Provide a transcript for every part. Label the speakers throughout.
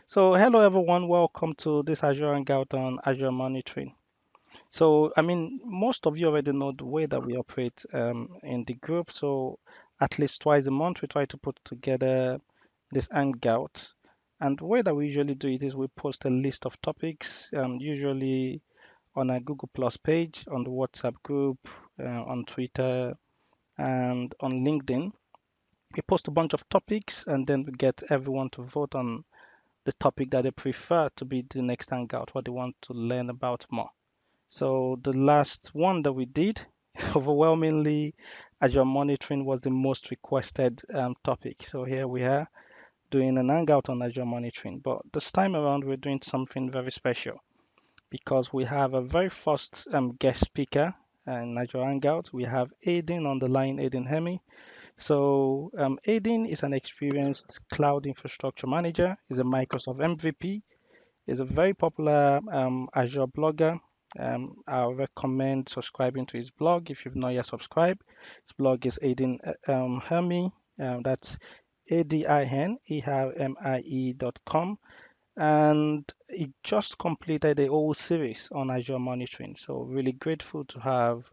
Speaker 1: So hello everyone, welcome to this Azure Hangout on Azure Monitoring. So most of you already know the way that we operate in the group. So at least twice a month, we try to put together this Hangout. And the way that we usually do it is we post a list of topics, usually on a Google Plus page, on the WhatsApp group, on Twitter, and on LinkedIn. We post a bunch of topics and then we get everyone to vote on the topic that they prefer to be the next hangout, what they want to learn about more. So the last one that we did, overwhelmingly, Azure Monitoring was the most requested topic. So here we are doing an hangout on Azure Monitoring. But this time around, we're doing something very special because we have a very first guest speaker in Azure Hangout. We have Aiden on the line, Aiden Hemi. So Aiden is an experienced cloud infrastructure manager. He's a Microsoft MVP. He's a very popular Azure blogger. I recommend subscribing to his blog if you've not yet subscribed. His blog is Aiden Hermie. That's ADINEHERMIE.com. And he just completed a whole series on Azure Monitoring. So really grateful to have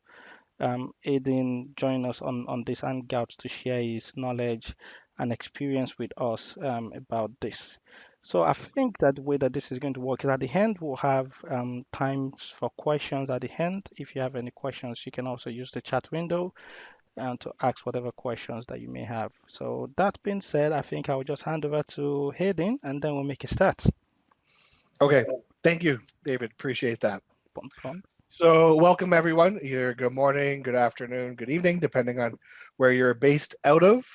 Speaker 1: Aiden join us on this Hangout to share his knowledge and experience with us about this. So I think that the way that this is going to work is at the end we'll have times for questions at the end. If you have any questions, you can also use the chat window to ask whatever questions that you may have. So that being said, I think I will just hand over to Hayden and then we'll make a start.
Speaker 2: Okay, thank you, David. Appreciate that.
Speaker 1: Fun.
Speaker 2: So welcome everyone. Either good morning, good afternoon, good evening, depending on where you're based out of.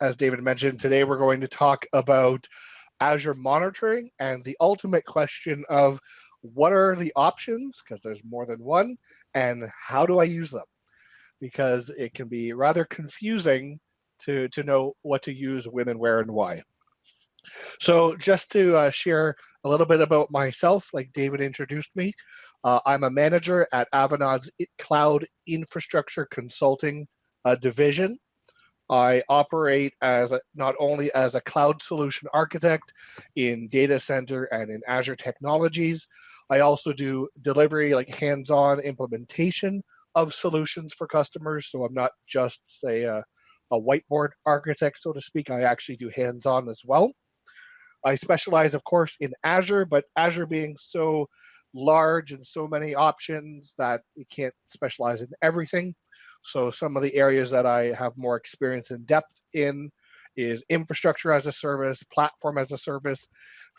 Speaker 2: As David mentioned, today we're going to talk about Azure Monitoring and the ultimate question of what are the options, because there's more than one, and how do I use them? Because it can be rather confusing to know what to use, when and where and why. So just to share a little bit about myself, like David introduced me, I'm a manager at Avanad's Cloud Infrastructure Consulting division. I operate as not only as a cloud solution architect in data center and in Azure technologies, I also do delivery, like hands-on implementation of solutions for customers. So I'm not just, say, a whiteboard architect, so to speak. I actually do hands-on as well. I specialize, of course, in Azure, but Azure being so large and so many options that you can't specialize in everything. So some of the areas that I have more experience and depth in is infrastructure as a service, platform as a service,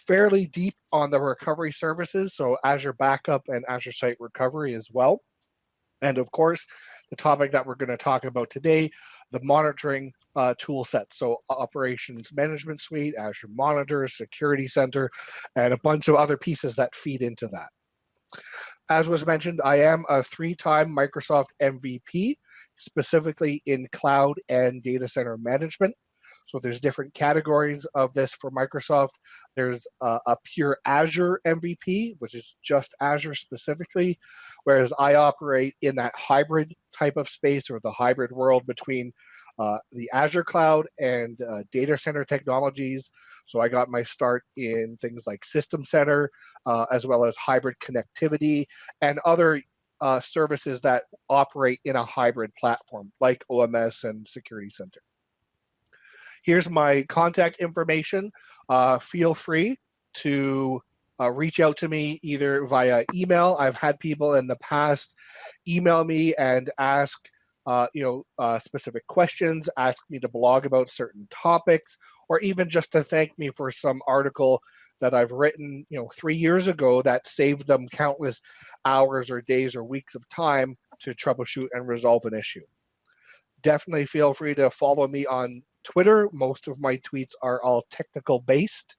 Speaker 2: fairly deep on the recovery services, so Azure Backup and Azure Site Recovery as well. And of course, the topic that we're going to talk about today, the monitoring tool set. So Operations Management Suite, Azure Monitor, Security Center, and a bunch of other pieces that feed into that. As was mentioned, I am a 3-time Microsoft MVP, specifically in cloud and data center management. So there's different categories of this for Microsoft. There's a pure Azure MVP, which is just Azure specifically, whereas I operate in that hybrid type of space, or the hybrid world between the Azure cloud and data center technologies. So I got my start in things like System Center, as well as hybrid connectivity and other services that operate in a hybrid platform like OMS and Security Center. Here's my contact information. Feel free to reach out to me either via email. I've had people in the past email me and ask specific questions, ask me to blog about certain topics, or even just to thank me for some article that I've written 3 years ago that saved them countless hours or days or weeks of time to troubleshoot and resolve an issue. Definitely feel free to follow me on Twitter. Most of my tweets are all technical based,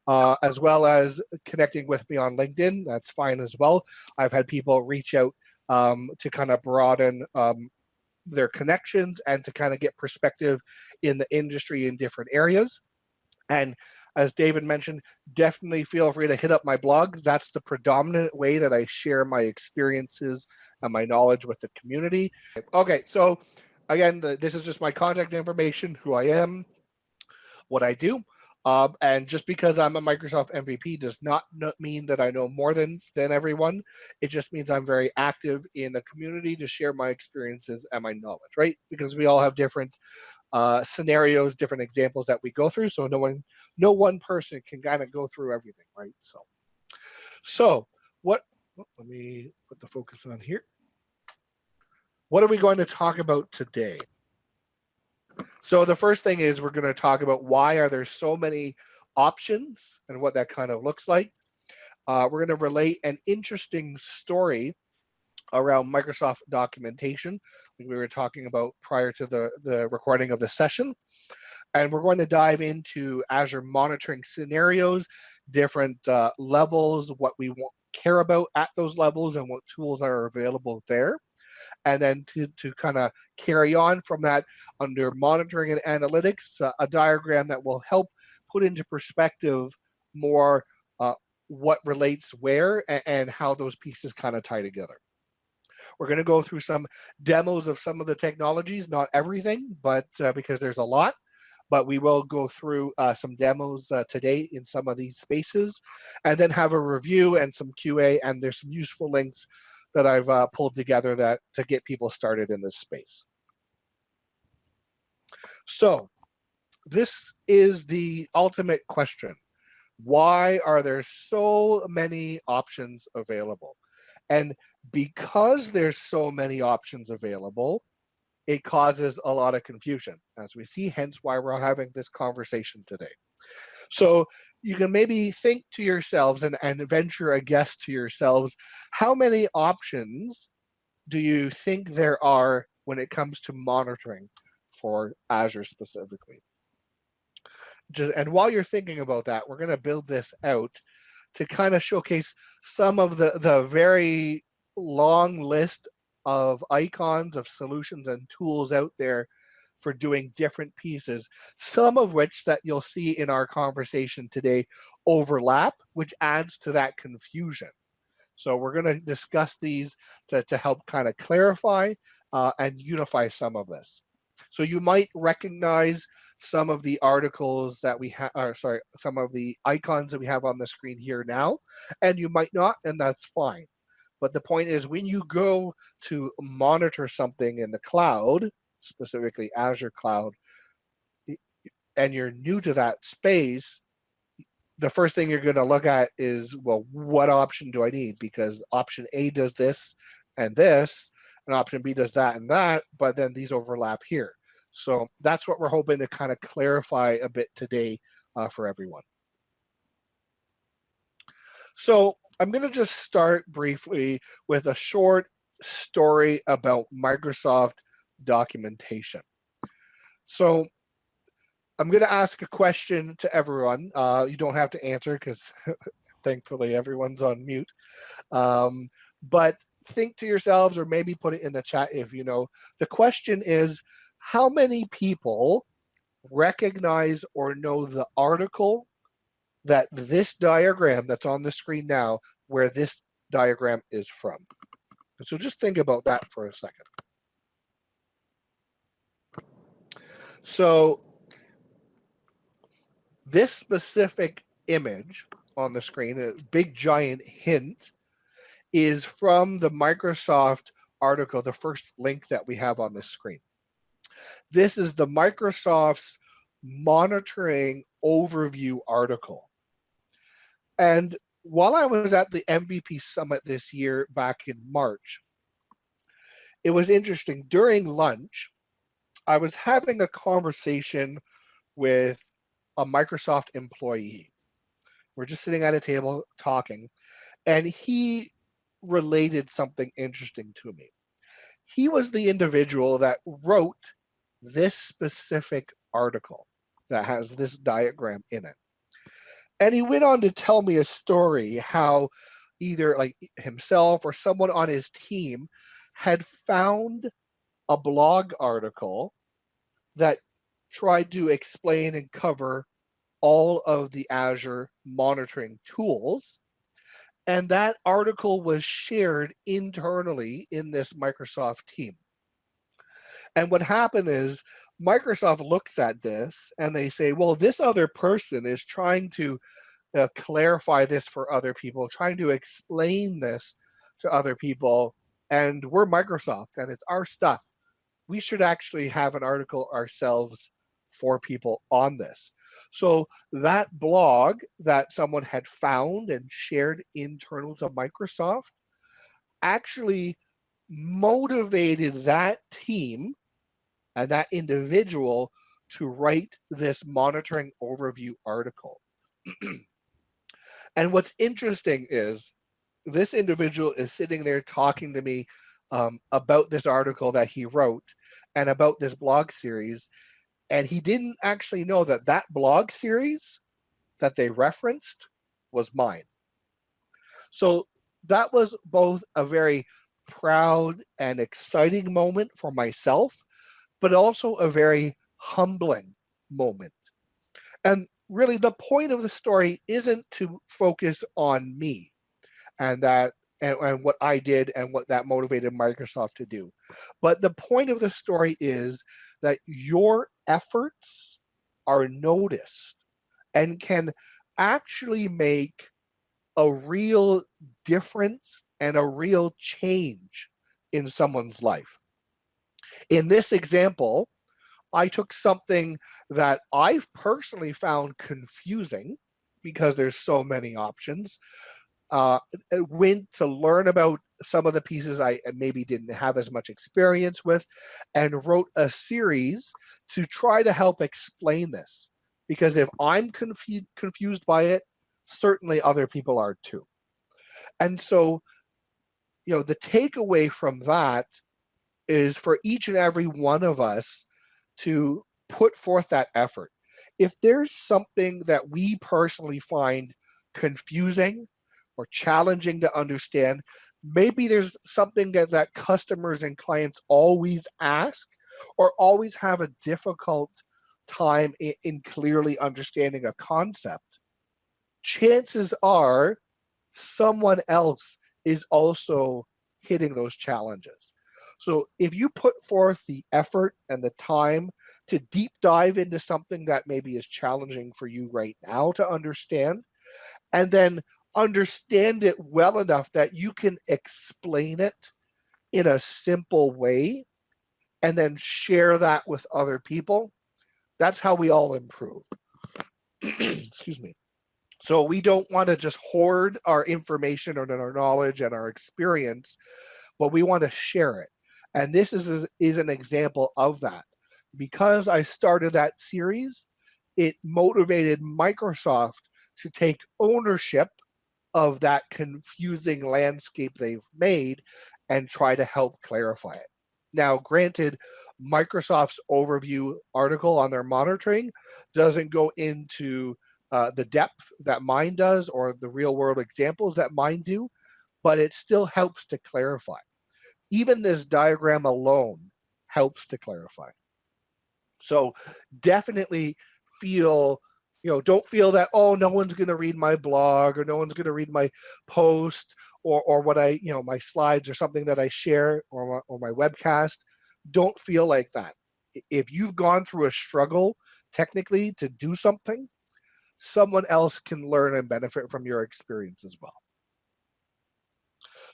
Speaker 2: as well as connecting with me on LinkedIn. That's fine as well. I've had people reach out to kind of broaden their connections and to kind of get perspective in the industry in different areas. And as David mentioned, definitely feel free to hit up my blog. That's the predominant way that I share my experiences and my knowledge with the community. Okay, so again, this is just my contact information, who I am, what I do. And just because I'm a Microsoft MVP does not mean that I know more than everyone. It just means I'm very active in the community to share my experiences and my knowledge, right? Because we all have different scenarios, different examples that we go through. So no one person can kind of go through everything, right? So what? Let me put the focus on here. What are we going to talk about today? So the first thing is we're going to talk about why are there so many options and what that kind of looks like. We're going to relate an interesting story around Microsoft documentation, like we were talking about prior to the recording of the session. And we're going to dive into Azure monitoring scenarios, different levels, what we care about at those levels, and what tools are available there. And then to kind of carry on from that, under monitoring and analytics, a diagram that will help put into perspective more what relates where and how those pieces kind of tie together. We're going to go through some demos of some of the technologies, not everything, but because there's a lot. But we will go through some demos today in some of these spaces, and then have a review and some QA, and there's some useful links that I've pulled together that to get people started in this space. So this is the ultimate question. Why are there so many options available? And because there's so many options available, it causes a lot of confusion, as we see, hence why we're having this conversation today. So you can maybe think to yourselves and venture a guess to yourselves, how many options do you think there are when it comes to monitoring for Azure specifically? And while you're thinking about that, we're going to build this out to kind of showcase some of the very long list of icons, of solutions and tools out there for doing different pieces, some of which that you'll see in our conversation today overlap, which adds to that confusion. So we're going to discuss these to help kind of clarify and unify some of this. So you might recognize some of the articles that we have, or sorry, some of the icons that we have on the screen here now, and you might not, and that's fine. But the point is, when you go to monitor something in the cloud, specifically Azure Cloud, and you're new to that space, the first thing you're going to look at is, well, what option do I need? Because option A does this and this, and option B does that and that, but then these overlap here. So that's what we're hoping to kind of clarify a bit today for everyone. So I'm going to just start briefly with a short story about Microsoft documentation. So I'm going to ask a question to everyone. You don't have to answer because thankfully everyone's on mute. But think to yourselves, or maybe put it in the chat if you know. The question is, how many people recognize or know the article that this diagram that's on the screen now, where this diagram is from? So just think about that for a second. So this specific image on the screen, a big giant hint, is from the Microsoft article, the first link that we have on the screen. This is the Microsoft's monitoring overview article. And while I was at the MVP Summit this year back in March, it was interesting. During lunch, I was having a conversation with a Microsoft employee. We're just sitting at a table talking, and he related something interesting to me. He was the individual that wrote this specific article that has this diagram in it. And he went on to tell me a story how either like himself or someone on his team had found a blog article that tried to explain and cover all of the Azure monitoring tools. And that article was shared internally in this Microsoft team. And what happened is Microsoft looks at this and they say, well, this other person is trying to clarify this for other people, trying to explain this to other people, and we're Microsoft and it's our stuff. We should actually have an article ourselves for people on this. So that blog that someone had found and shared internal to Microsoft actually motivated that team and that individual to write this monitoring overview article. And what's interesting is this individual is sitting there talking to me about this article that he wrote and about this blog series. And he didn't actually know that that blog series that they referenced was mine. So that was both a very proud and exciting moment for myself, but also a very humbling moment. And really, the point of the story isn't to focus on me and that and what I did and what that motivated Microsoft to do. But the point of the story is that your efforts are noticed and can actually make a real difference and a real change in someone's life. In this example, I took something that I've personally found confusing because there's so many options. Went to learn about some of the pieces I maybe didn't have as much experience with, and wrote a series to try to help explain this. Because if I'm confused by it, certainly other people are too. And so, the takeaway from that is for each and every one of us to put forth that effort. If there's something that we personally find confusing or challenging to understand, maybe there's something that customers and clients always ask or always have a difficult time in clearly understanding a concept. Chances are someone else is also hitting those challenges. So if you put forth the effort and the time to deep dive into something that maybe is challenging for you right now to understand, and then understand it well enough that you can explain it in a simple way, and then share that with other people, that's how we all improve. Excuse me. So we don't want to just hoard our information or our knowledge and our experience, but we want to share it. And this is an example of that. Because I started that series, it motivated Microsoft to take ownership of that confusing landscape they've made and try to help clarify it. Now, granted, Microsoft's overview article on their monitoring doesn't go into the depth that mine does or the real world examples that mine do, but it still helps to clarify. Even this diagram alone helps to clarify. So definitely feel, don't feel that, oh, no one's going to read my blog or no one's going to read my post or what I, my slides or something that I share or my webcast. Don't feel like that. If you've gone through a struggle technically to do something, someone else can learn and benefit from your experience as well.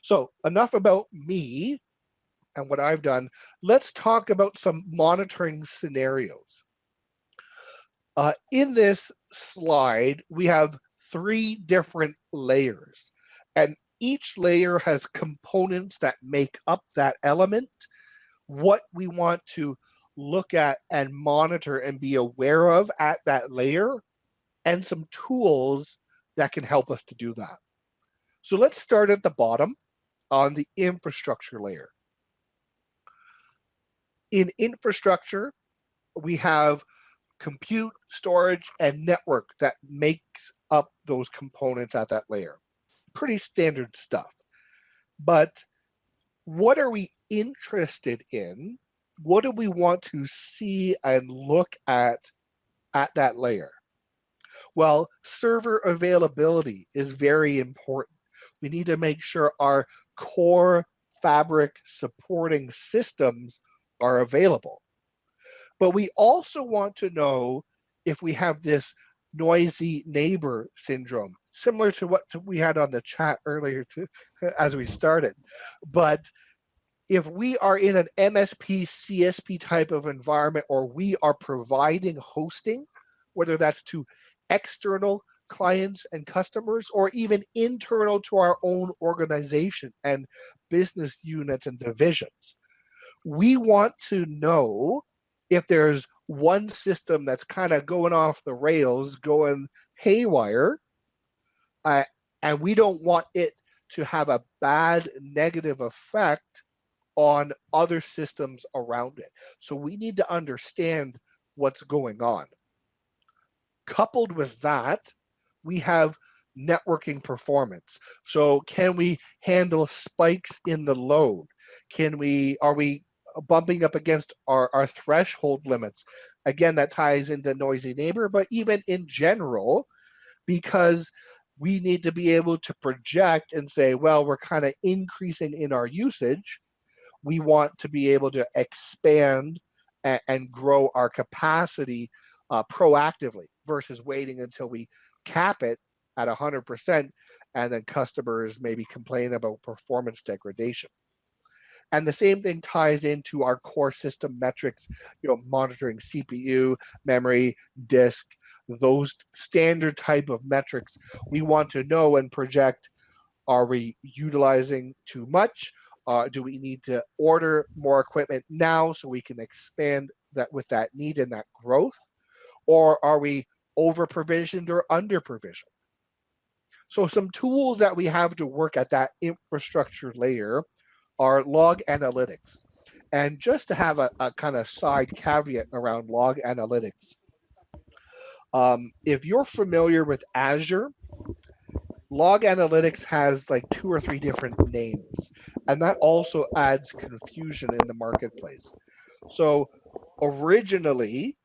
Speaker 2: So enough about me and what I've done. Let's talk about some monitoring scenarios. In this slide, we have 3 different layers, and each layer has components that make up that element, what we want to look at and monitor and be aware of at that layer, and some tools that can help us to do that. So let's start at the bottom on the infrastructure layer. In infrastructure, we have compute, storage, and network that makes up those components at that layer. Pretty standard stuff. But what are we interested in? What do we want to see and look at that layer? Well, server availability is very important. We need to make sure our core fabric supporting systems are available. But we also want to know if we have this noisy neighbor syndrome, similar to what we had on the chat earlier as we started. But if we are in an MSP, CSP type of environment, or we are providing hosting, whether that's to external clients and customers, or even internal to our own organization and business units and divisions, we want to know if there's one system that's kind of going off the rails, going haywire, uh, and we don't want it to have a bad negative effect on other systems around it. So we need to understand what's going on. Coupled with that, we have networking performance. So can we handle spikes in the load? Are we bumping up against our threshold limits? Again, that ties into noisy neighbor, but even in general, because we need to be able to project and say, well, we're kind of increasing in our usage. We want to be able to expand and grow our capacity proactively versus waiting until we cap it at 100% and then customers maybe complain about performance degradation. And the same thing ties into our core system metrics, monitoring CPU, memory, disk, those standard type of metrics. We want to know and project, are we utilizing too much? Do we need to order more equipment now so we can expand that with that need and that growth? Or are we over provisioned or under provisioned? So some tools that we have to work at that infrastructure layer are log analytics. And just to have a kind of side caveat around log analytics, if you're familiar with Azure, log analytics has like 2 or 3 different names, and that also adds confusion in the marketplace. So originally,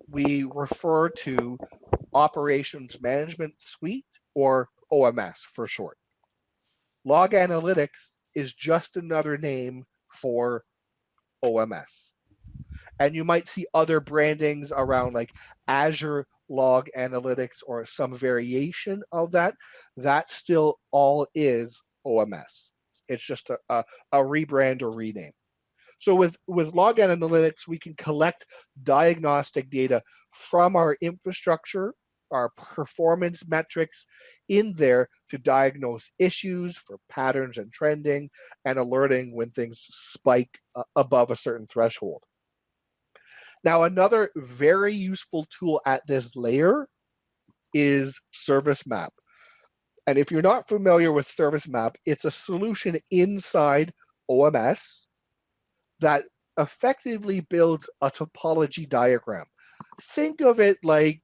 Speaker 2: we refer to Operations Management Suite, or OMS for short. Log analytics is just another name for OMS. And you might see other brandings around like Azure Log Analytics or some variation of that. That still all is OMS. It's just a rebrand or rename. So with log analytics, we can collect diagnostic data from our infrastructure, our performance metrics in there to diagnose issues for patterns and trending and alerting when things spike above a certain threshold. Now, another very useful tool at this layer is Service Map. And if you're not familiar with Service Map, it's a solution inside OMS that effectively builds a topology diagram. Think of it like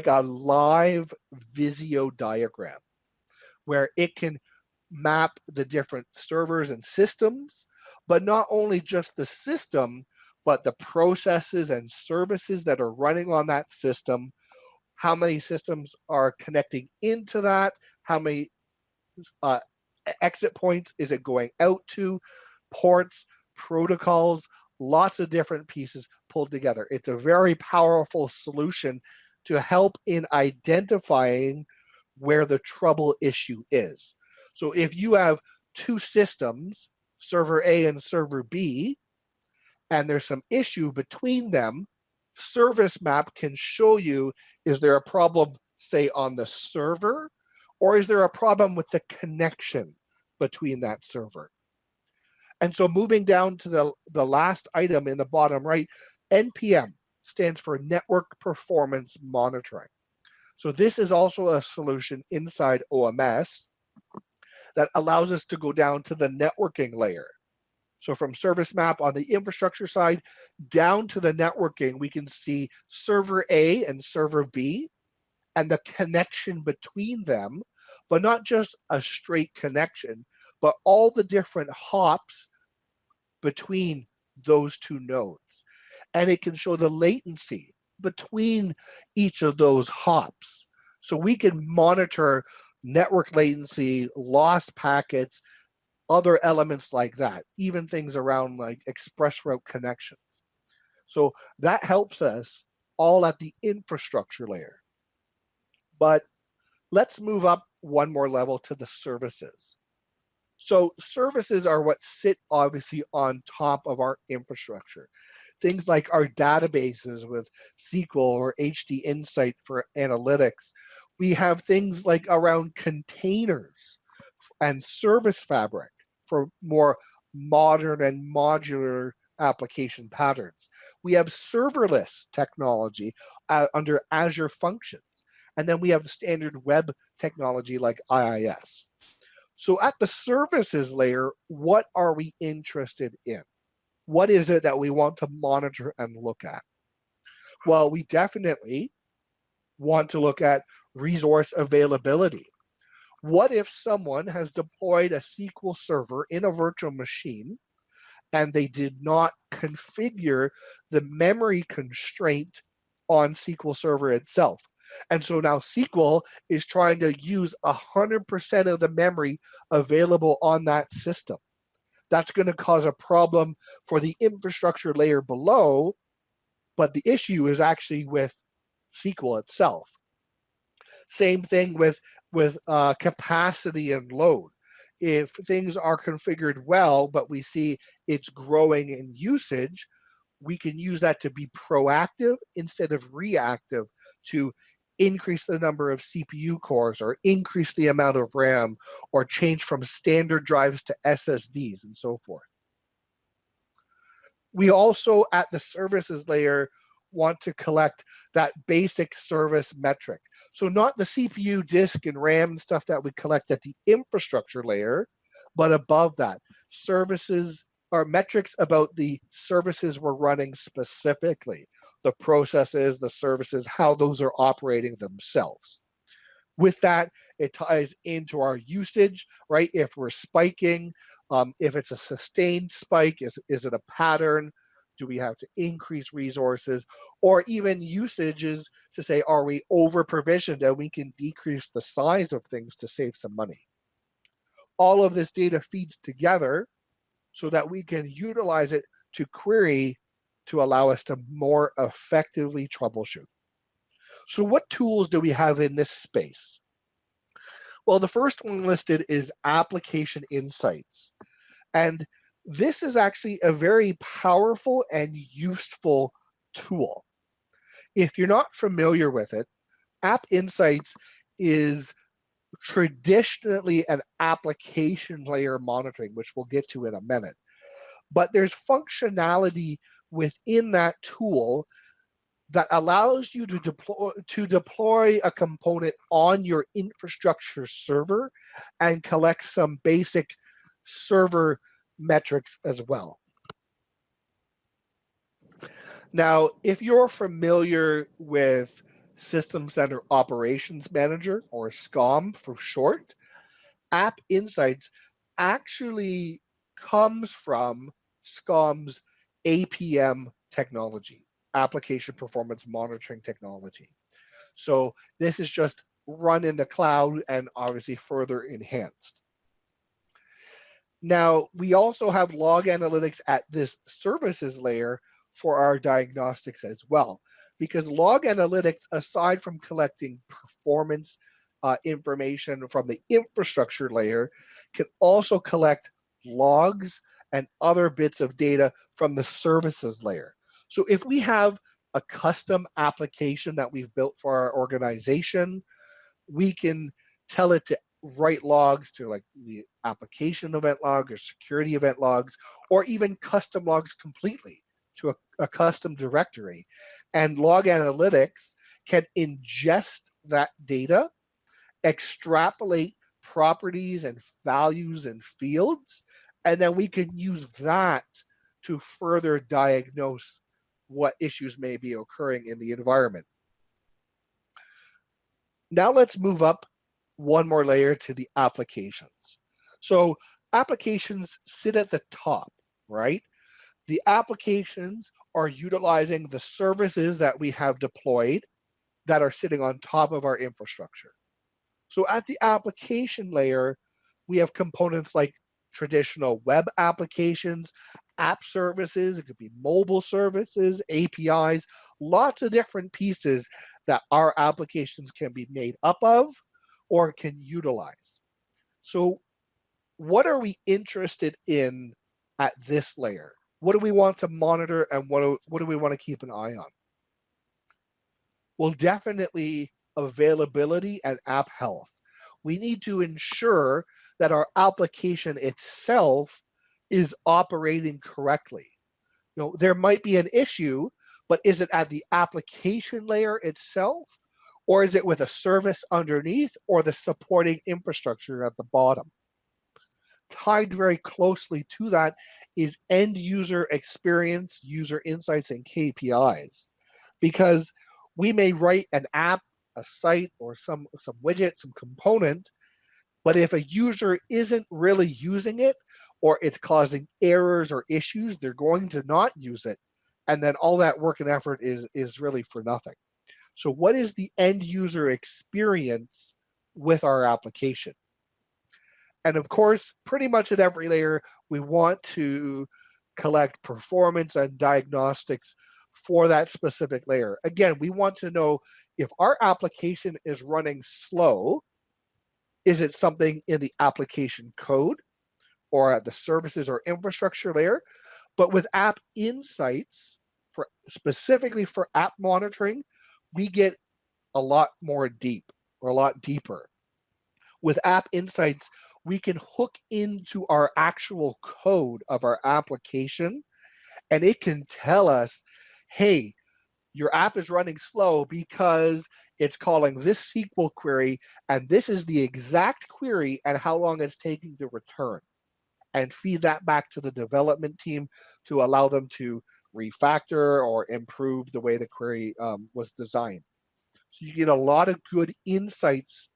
Speaker 2: a live Visio diagram where it can map the different servers and systems, but not only just the system, but the processes and services that are running on that system, how many systems are connecting into that, how many exit points is it going out to, ports, protocols, lots of different pieces pulled together. It's a very powerful solution to help in identifying where the trouble issue is. So if you have 2 systems, server A and server B, and there's some issue between them, Service Map can show you, is there a problem, say, on the server, or is there a problem with the connection between that server? And so moving down to the last item in the bottom right, NPM stands for Network Performance Monitoring. So this is also a solution inside OMS that allows us to go down to the networking layer. So from Service Map on the infrastructure side down to the networking, we can see server A and server B and the connection between them, but not just a straight connection, but all the different hops between those 2 nodes. And it can show the latency between each of those hops. So we can monitor network latency, lost packets, other elements like that, even things around like express route connections. So that helps us all at the infrastructure layer. But let's move up one more level to the services. So services are what sit obviously on top of our infrastructure. Things like our databases with SQL or HD Insight for analytics. We have things like around containers and service fabric for more modern and modular application patterns. We have serverless technology under Azure Functions. And then we have standard web technology like IIS. So at the services layer, what are we interested in? What is it that we want to monitor and look at? Well, we definitely want to look at resource availability. What if someone has deployed a SQL server in a virtual machine and they did not configure the memory constraint on SQL Server itself? And so now SQL is trying to use 100% of the memory available on that system. That's going to cause a problem for the infrastructure layer below, but the issue is actually with SQL itself. Same thing with capacity and load. If things are configured well, but we see it's growing in usage, we can use that to be proactive instead of reactive to increase the number of CPU cores or increase the amount of RAM or change from standard drives to SSDs and so forth. We also, at the services layer, want to collect that basic service metric. So not the CPU, disk, and RAM stuff that we collect at the infrastructure layer, but above that, services or metrics about the services we're running specifically, the processes, the services, how those are operating themselves. With that, it ties into our usage, right? If we're spiking, if it's a sustained spike, is it a pattern? Do we have to increase resources? Or even usages to say, are we over provisioned and we can decrease the size of things to save some money? All of this data feeds together so that we can utilize it to query to allow us to more effectively troubleshoot. So what tools do we have in this space? Well, the first one listed is Application Insights. And this is actually a very powerful and useful tool. If you're not familiar with it, App Insights is traditionally an application layer monitoring, which we'll get to in a minute. But there's functionality within that tool that allows you to deploy a component on your infrastructure server and collect some basic server metrics as well. Now, if you're familiar with System Center Operations Manager, or SCOM for short, App Insights actually comes from SCOM's APM technology, Application Performance Monitoring technology. So this is just run in the cloud and obviously further enhanced. Now, we also have log analytics at this services layer for our diagnostics as well, because log analytics, aside from collecting performance information from the infrastructure layer, can also collect logs and other bits of data from the services layer. So if we have a custom application that we've built for our organization, we can tell it to write logs to like the application event log or security event logs, or even custom logs completely to a custom directory. And log analytics can ingest that data, extrapolate properties and values and fields, and then we can use that to further diagnose what issues may be occurring in the environment. Now let's move up one more layer to the applications. So applications sit at the top, right? The applications are utilizing the services that we have deployed that are sitting on top of our infrastructure. So at the application layer, we have components like traditional web applications, app services, it could be mobile services, APIs, lots of different pieces that our applications can be made up of or can utilize. So what are we interested in at this layer? What do we want to monitor, and what do we want to keep an eye on? Well, definitely availability and app health. We need to ensure that our application itself is operating correctly. There might be an issue, but is it at the application layer itself, or is it with a service underneath, or the supporting infrastructure at the bottom? Tied very closely to that is end user experience, user insights, and KPIs. Because we may write an app, a site, or some widget, some component, but if a user isn't really using it, or it's causing errors or issues, they're going to not use it. And then all that work and effort is really for nothing. So what is the end user experience with our application? And of course, pretty much at every layer, we want to collect performance and diagnostics for that specific layer. Again, we want to know if our application is running slow, is it something in the application code or at the services or infrastructure layer? But with App Insights, specifically for app monitoring, we get a lot more deep, or a lot deeper. With App Insights, we can hook into our actual code of our application, and it can tell us, hey, your app is running slow because it's calling this SQL query, and this is the exact query and how long it's taking to return, and feed that back to the development team to allow them to refactor or improve the way the query was designed. So you get a lot of good insights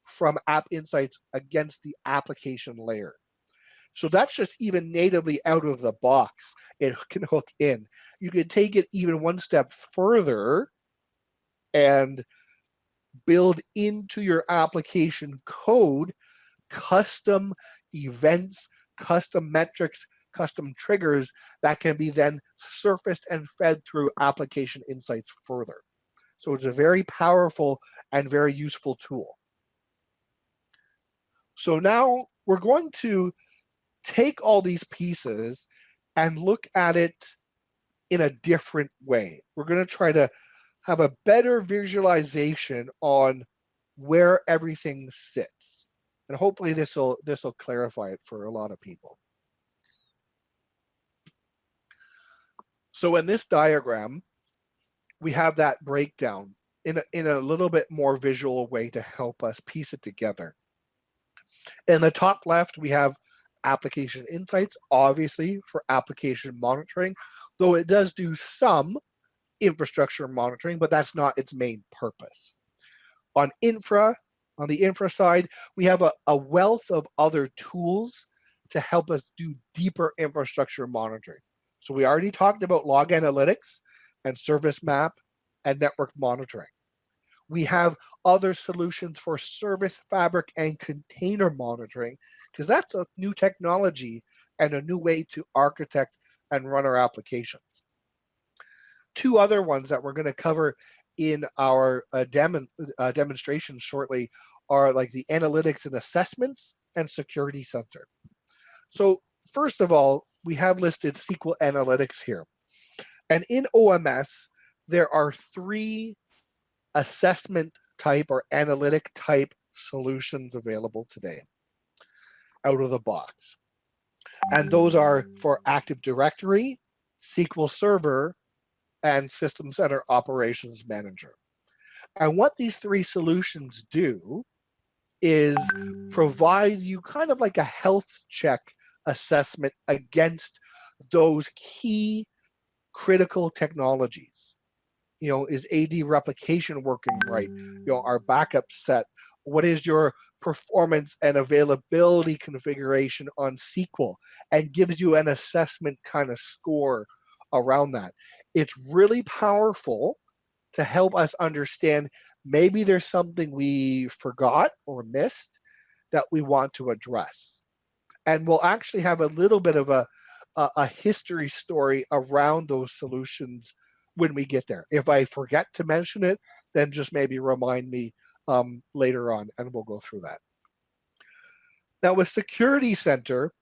Speaker 2: from App Insights against the application layer. So that's just even natively out of the box. It can hook in. You can take it even one step further and build into your application code custom events, custom metrics, custom triggers that can be then surfaced and fed through application insights further. So it's a very powerful and very useful tool. So now we're going to take all these pieces and look at it in a different way. We're going to try to have a better visualization on where everything sits. And hopefully this will clarify it for a lot of people. So in this diagram, we have that breakdown in a little bit more visual way to help us piece it together. In the top left, we have application insights, obviously for application monitoring, though it does do some infrastructure monitoring, but that's not its main purpose. On the infra side, we have a wealth of other tools to help us do deeper infrastructure monitoring. So we already talked about log analytics and service map and network monitoring. We have other solutions for service fabric and container monitoring, because that's a new technology and a new way to architect and run our applications. Two other ones that we're going to cover in our demonstration shortly are like the analytics and assessments and security center. So first of all, we have listed SQL analytics here. And in OMS, there are 3 assessment type or analytic type solutions available today out of the box. And those are for Active Directory, SQL Server, and System Center Operations Manager. And what these 3 solutions do is provide you kind of like a health check assessment against those key critical technologies. Is AD replication working right? Our backup set? What is your performance and availability configuration on SQL? And gives you an assessment kind of score around that. It's really powerful to help us understand maybe there's something we forgot or missed that we want to address. And we'll actually have a little bit of a history story around those solutions when we get there. If I forget to mention it, then just maybe remind me later on, and we'll go through that. Now, with Security Center,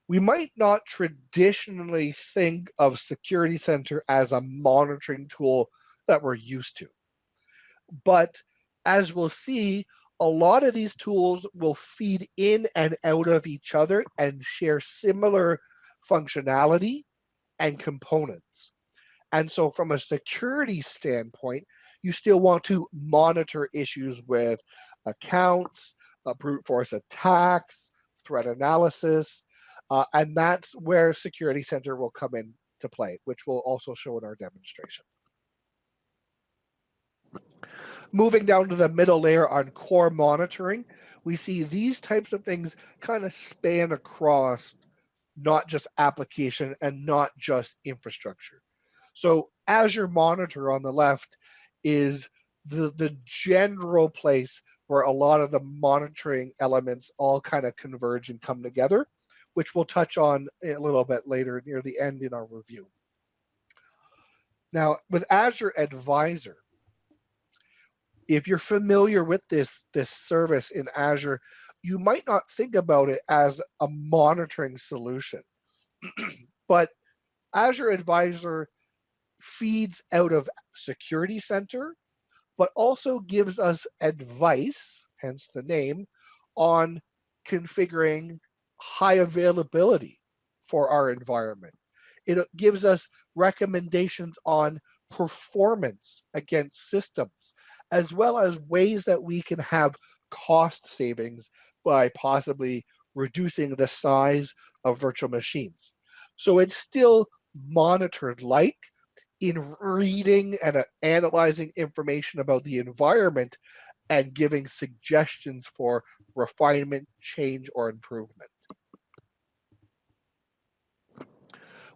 Speaker 2: we might not traditionally think of Security Center as a monitoring tool that we're used to. But as we'll see, a lot of these tools will feed in and out of each other and share similar functionality and components. And so from a security standpoint, you still want to monitor issues with accounts, brute force attacks, threat analysis, and that's where Security Center will come into play, which we'll also show in our demonstration. Moving down to the middle layer on core monitoring, we see these types of things kind of span across not just application and not just infrastructure. So Azure Monitor on the left is the general place where a lot of the monitoring elements all kind of converge and come together, which we'll touch on a little bit later near the end in our review. Now, with Azure Advisor, if you're familiar with this service in Azure, you might not think about it as a monitoring solution. But Azure Advisor feeds out of Security Center, but also gives us advice, hence the name, on configuring high availability for our environment. It gives us recommendations on performance against systems, as well as ways that we can have cost savings by possibly reducing the size of virtual machines. So it's still monitored like in reading and analyzing information about the environment and giving suggestions for refinement, change, or improvement.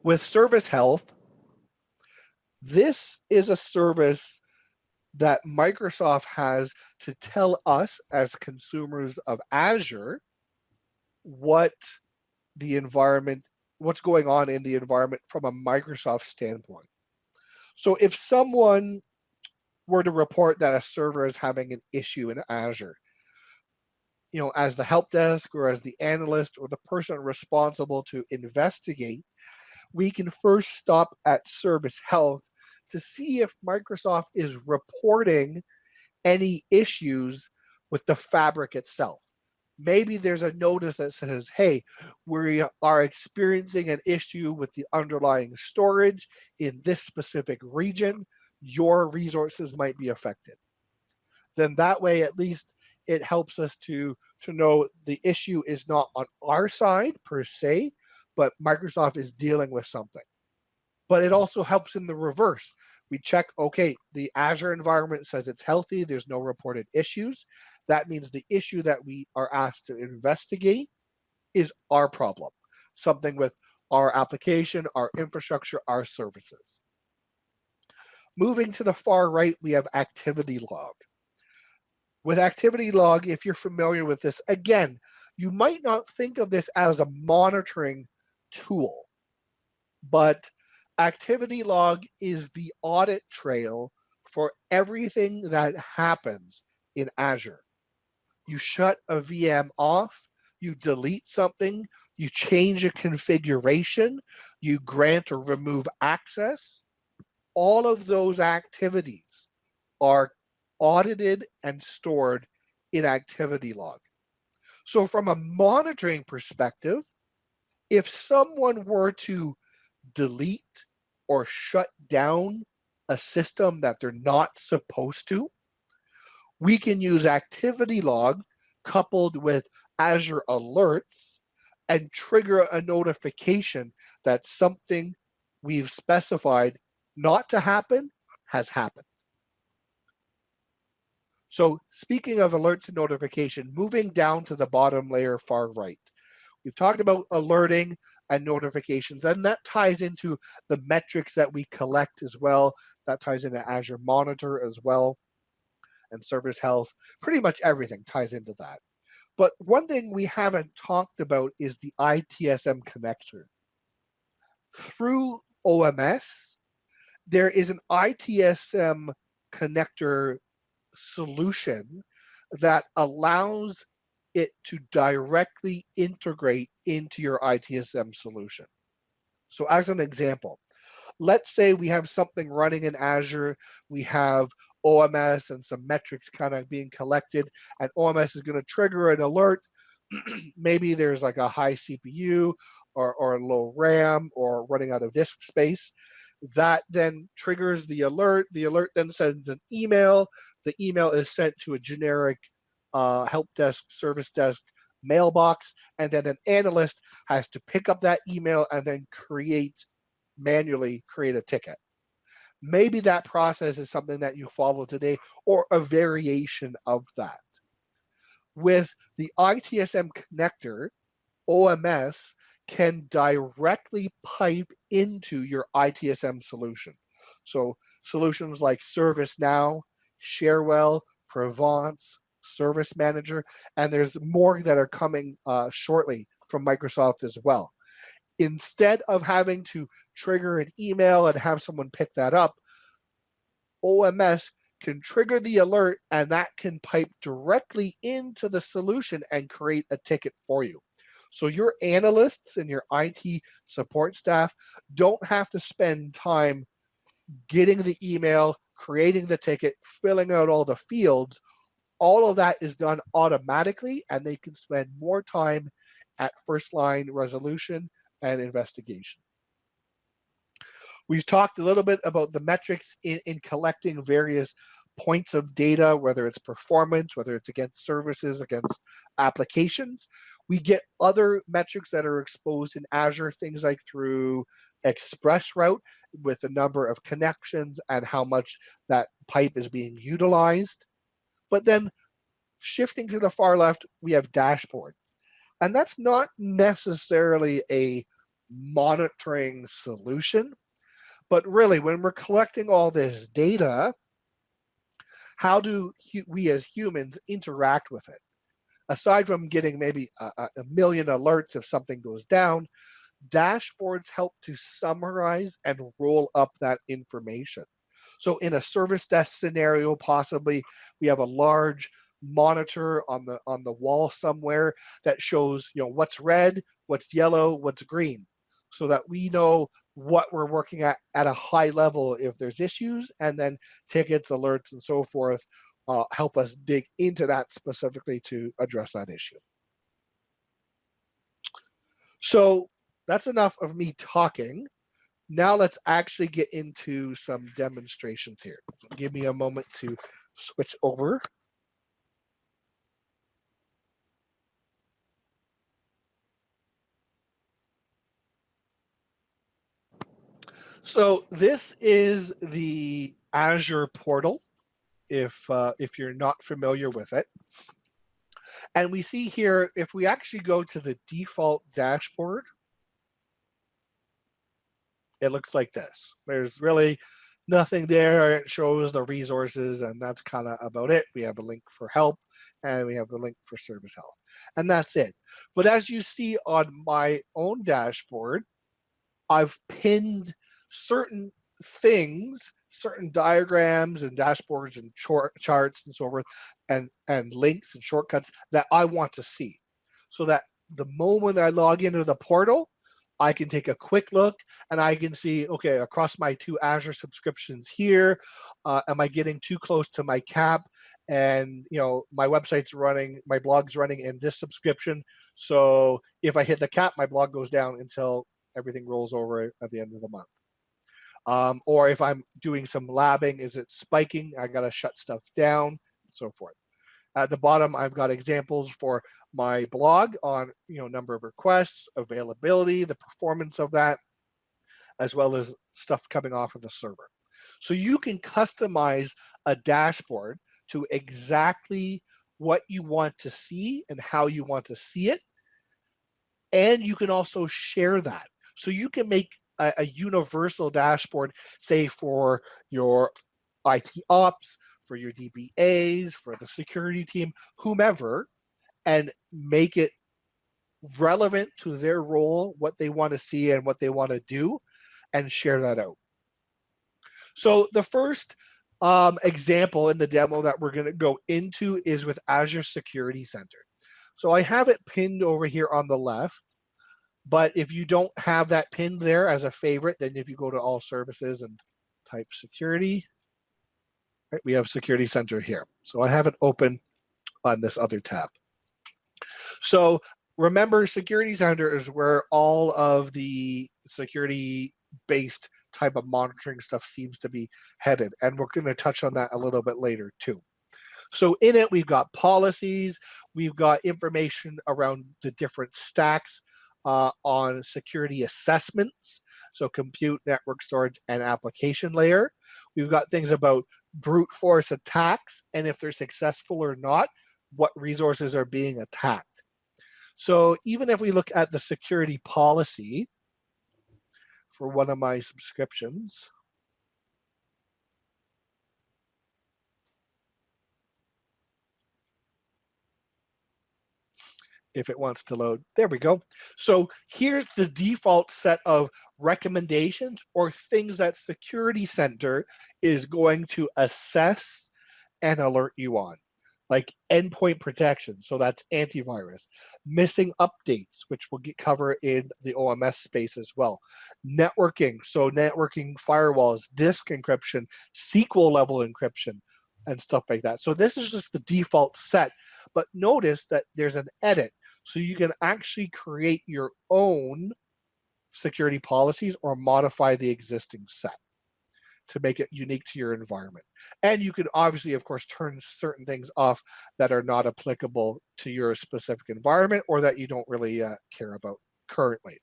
Speaker 2: With Service Health, this is a service that Microsoft has to tell us as consumers of Azure what the environment, what's going on in the environment from a Microsoft standpoint. So if someone were to report that a server is having an issue in Azure, as the help desk or as the analyst or the person responsible to investigate, we can first stop at Service Health to see if Microsoft is reporting any issues with the fabric itself. Maybe there's a notice that says, hey, we are experiencing an issue with the underlying storage in this specific region. Your resources might be affected. Then that way, at least it helps us to know the issue is not on our side per se, but Microsoft is dealing with something. But it also helps in the reverse. We check, okay, the Azure environment says it's healthy, there's no reported issues. That means the issue that we are asked to investigate is our problem, something with our application, our infrastructure, our services. Moving to the far right, we have Activity Log. With Activity Log, if you're familiar with this, again, you might not think of this as a monitoring tool, but Activity Log is the audit trail for everything that happens in Azure. You shut a VM off, you delete something, you change a configuration, you grant or remove access. All of those activities are audited and stored in Activity Log. So from a monitoring perspective, if someone were to delete or shut down a system that they're not supposed to, we can use Activity Log coupled with Azure Alerts and trigger a notification that something we've specified not to happen has happened. So speaking of alerts and notification, moving down to the bottom layer far right, we've talked about alerting and notifications, and that ties into the metrics that we collect as well. That ties into Azure Monitor as well, and Service Health. Pretty much everything ties into that. But one thing we haven't talked about is the ITSM connector. Through OMS, there is an ITSM connector solution that allows it to directly integrate into your ITSM solution. So as an example, let's say we have something running in Azure, we have OMS and some metrics kind of being collected, and OMS is going to trigger an alert. Maybe there's like a high CPU or low RAM or running out of disk space. That then triggers the alert. The alert then sends an email. The email is sent to a generic help desk, service desk mailbox, and then an analyst has to pick up that email and then manually create a ticket. Maybe that process is something that you follow today or a variation of that. With the ITSM connector, OMS can directly pipe into your ITSM solution. So solutions like ServiceNow, Sharewell, Provence, Service Manager, and there's more that are coming shortly from Microsoft as well. Instead of having to trigger an email and have someone pick that up, OMS can trigger the alert and that can pipe directly into the solution and create a ticket for you. So your analysts and your IT support staff don't have to spend time getting the email, creating the ticket, filling out all the fields. All of that is done automatically, and they can spend more time at first line resolution and investigation. We've talked a little bit about the metrics in collecting various points of data, whether it's performance, whether it's against services, against applications. We get other metrics that are exposed in Azure, things like through ExpressRoute with the number of connections and how much that pipe is being utilized. But then shifting to the far left, we have dashboards. And that's not necessarily a monitoring solution, but really when we're collecting all this data, how do we as humans interact with it? Aside from getting maybe a million alerts if something goes down, dashboards help to summarize and roll up that information. So in a service desk scenario, possibly we have a large monitor on the wall somewhere that shows, what's red, what's yellow, what's green, so that we know what we're working at a high level if there's issues, and then tickets, alerts, and so forth help us dig into that specifically to address that issue. So that's enough of me talking. Now let's actually get into some demonstrations here. So give me a moment to switch over. So this is the Azure Portal, if you're not familiar with it. And we see here, if we actually go to the default dashboard, it looks like this. There's really nothing there. It shows the resources, and that's kind of about it. We have a link for help, and we have the link for service health, and that's it. But as you see on my own dashboard, I've pinned certain things, certain diagrams and dashboards and charts and so forth, and links and shortcuts that I want to see, so that the moment I log into the portal, I can take a quick look and I can see, okay, across my 2 Azure subscriptions here, am I getting too close to my cap? And my website's running, my blog's running in this subscription. So if I hit the cap, my blog goes down until everything rolls over at the end of the month. Or if I'm doing some labbing, is it spiking? I got to shut stuff down, and so forth. At the bottom, I've got examples for my blog on number of requests, availability, the performance of that, as well as stuff coming off of the server. So you can customize a dashboard to exactly what you want to see and how you want to see it. And you can also share that. So you can make a universal dashboard, say for your IT ops, for your DBAs, for the security team, whomever, and make it relevant to their role, what they want to see and what they want to do, and share that out. So the first example in the demo that we're going to go into is with Azure Security Center. So I have it pinned over here on the left, but if you don't have that pinned there as a favorite, then if you go to all services and type security, right, we have Security Center here. So I have it open on this other tab. So remember, Security Center is where all of the security-based type of monitoring stuff seems to be headed. And we're going to touch on that a little bit later too. So in it, we've got policies, we've got information around the different stacks on security assessments, so compute, network storage, and application layer. We've got things about brute force attacks, and if they're successful or not, what resources are being attacked. So even if we look at the security policy for one of my subscriptions, if it wants to load. There we go. So here's the default set of recommendations or things that Security Center is going to assess and alert you on, like endpoint protection. So that's antivirus, missing updates, which we'll cover in the OMS space as well. Networking, so networking firewalls, disk encryption, SQL level encryption, and stuff like that. So this is just the default set, but notice that there's an edit. So you can actually create your own security policies or modify the existing set to make it unique to your environment. And you can obviously, of course, turn certain things off that are not applicable to your specific environment or that you don't really care about currently.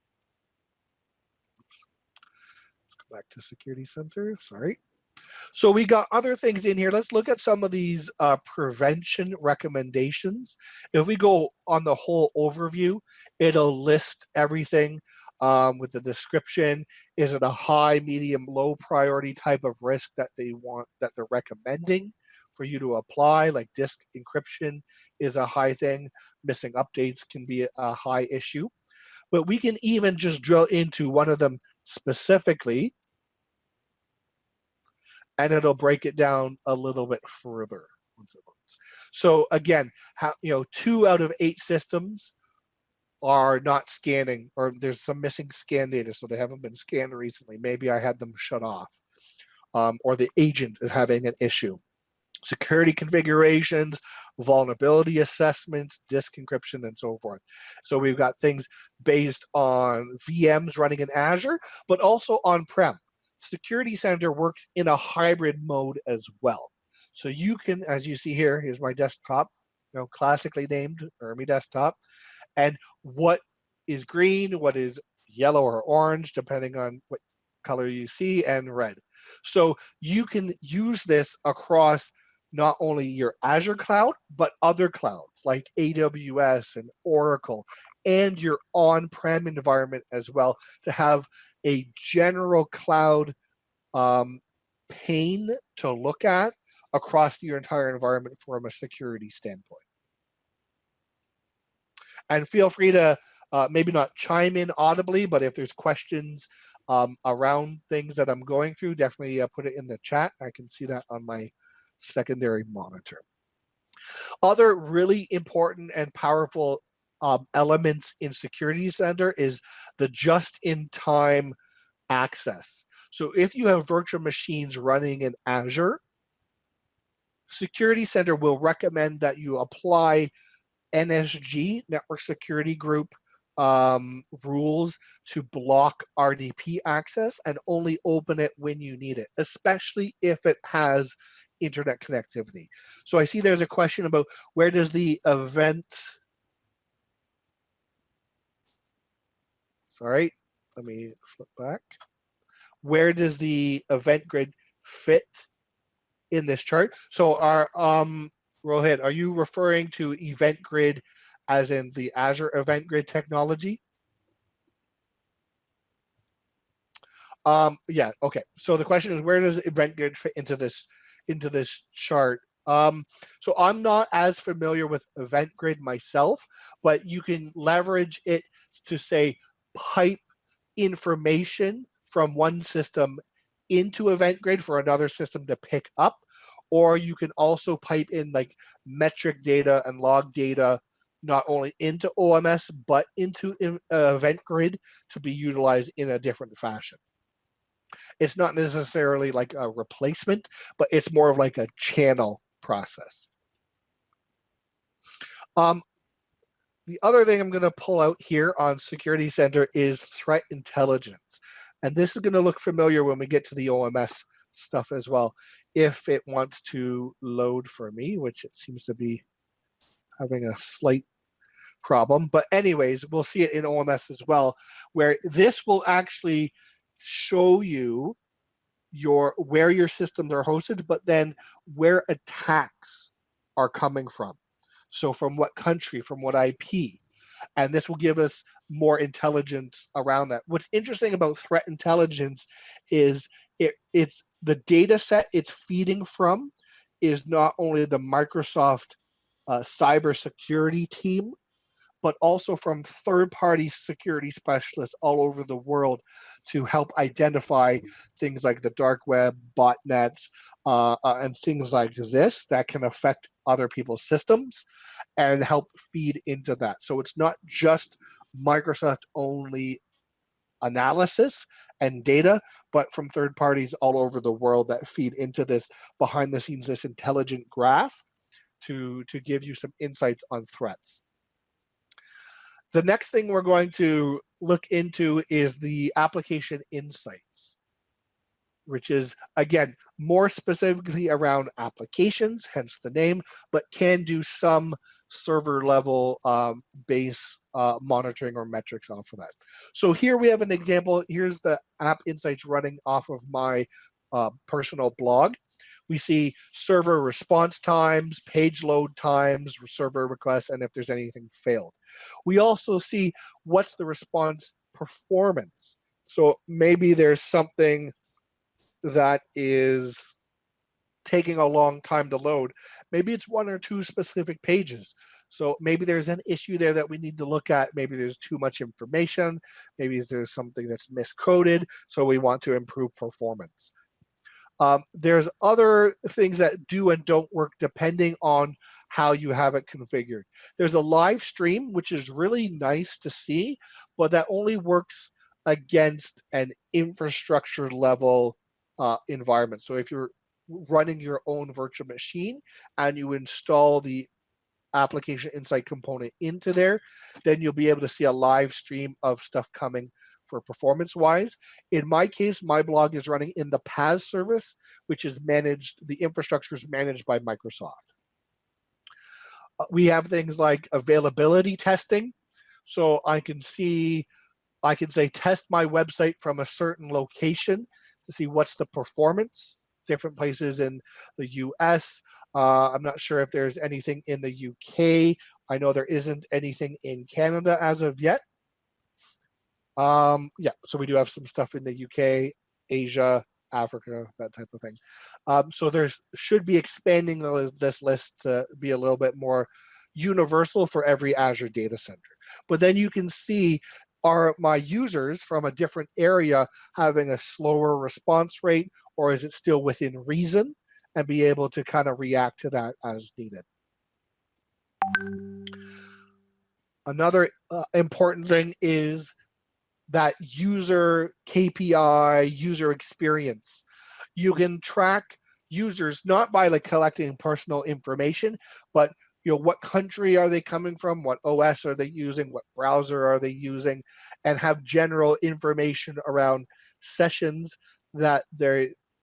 Speaker 2: Oops. Let's go back to Security Center, sorry. So we got other things in here. Let's look at some of these prevention recommendations. If we go on the whole overview, it'll list everything with the description. Is it a high, medium, low priority type of risk that they're recommending for you to apply? Like disk encryption is a high thing. Missing updates can be a high issue. But we can even just drill into one of them specifically, and it'll break it down a little bit further. So again, 2 out of 8 systems are not scanning, or there's some missing scan data, so they haven't been scanned recently. Maybe I had them shut off, or the agent is having an issue. Security configurations, vulnerability assessments, disk encryption, and so forth. So we've got things based on VMs running in Azure, but also on-prem. Security Center works in a hybrid mode as well. So you can, as you see here, here's my desktop, classically named ERMI desktop. And what is green, what is yellow or orange, depending on what color you see, and red. So you can use this across not only your Azure cloud, but other clouds like AWS and Oracle, and your on-prem environment as well, to have a general cloud pane to look at across your entire environment from a security standpoint. And feel free to maybe not chime in audibly, but if there's questions around things that I'm going through, definitely put it in the chat. I can see that on my secondary monitor. Other really important and powerful elements in Security Center is the just-in-time access. So if you have virtual machines running in Azure, Security Center will recommend that you apply NSG, Network Security Group, rules to block RDP access and only open it when you need it, especially if it has internet connectivity. So I see there's a question about where does the event, sorry, let me flip back. Where does the event grid fit in this chart? So our Rohit, are you referring to event grid as in the Azure event grid technology? Yeah, okay. So the question is, where does event grid fit into this chart So I'm not as familiar with Event Grid myself, but you can leverage it to say pipe information from one system into Event Grid for another system to pick up, or you can also pipe in like metric data and log data not only into OMS but into Event Grid to be utilized in a different fashion. It's not necessarily like a replacement, but it's more of like a channel process. The other thing I'm going to pull out here on Security Center is threat intelligence. And this is going to look familiar when we get to the OMS stuff as well, if it wants to load for me, which it seems to be having a slight problem. But anyways, we'll see it in OMS as well, where this will actually show you where your systems are hosted, but then where attacks are coming from. So from what country, from what IP, and this will give us more intelligence around that. What's interesting about threat intelligence is it's the data set it's feeding from is not only the Microsoft cybersecurity team, but also from third-party security specialists all over the world to help identify things like the dark web, botnets, and things like this that can affect other people's systems and help feed into that. So it's not just Microsoft-only analysis and data, but from third parties all over the world that feed into this behind the scenes, this intelligent graph to give you some insights on threats. The next thing we're going to look into is the application insights, which is, again, more specifically around applications, hence the name, but can do some server level base monitoring or metrics off of that. So here we have an example. Here's the App Insights running off of my personal blog. We see server response times, page load times, server requests, and if there's anything failed. We also see what's the response performance. So maybe there's something that is taking a long time to load. Maybe it's one or two specific pages. So maybe there's an issue there that we need to look at. Maybe there's too much information. Maybe there's something that's miscoded. So we want to improve performance. There's other things that do and don't work depending on how you have it configured. There's a live stream, which is really nice to see, but that only works against an infrastructure level environment. So if you're running your own virtual machine and you install the application insight component into there, then you'll be able to see a live stream of stuff coming for performance wise. In my case, my blog is running in the PaaS service, which is managed, the infrastructure is managed by Microsoft. We have things like availability testing. So I can say test my website from a certain location to see what's the performance. Different places in the US. I'm not sure if there's anything in the UK. I know there isn't anything in Canada as of yet. Yeah, so we do have some stuff in the UK, Asia, Africa, that type of thing. So there should be expanding this list to be a little bit more universal for every Azure data center. But then you can see, are my users from a different area having a slower response rate, or is it still within reason, and be able to kind of react to that as needed. Another important thing is that user KPI, user experience. You can track users not by like collecting personal information, but what country are they coming from, what OS are they using, what browser are they using, and have general information around sessions that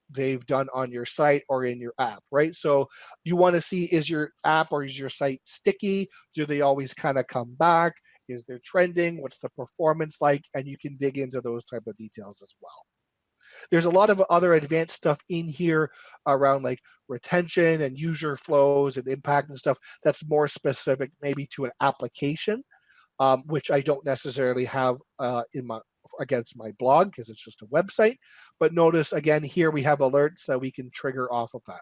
Speaker 2: they've done on your site or in your app, right? So you want to see, is your app or is your site sticky? Do they always kind of come back? Is there trending? What's the performance like? And you can dig into those type of details as well. There's a lot of other advanced stuff in here around like retention and user flows and impact and stuff that's more specific maybe to an application, which I don't necessarily have against my blog because it's just a website. But notice again, here we have alerts that we can trigger off of that.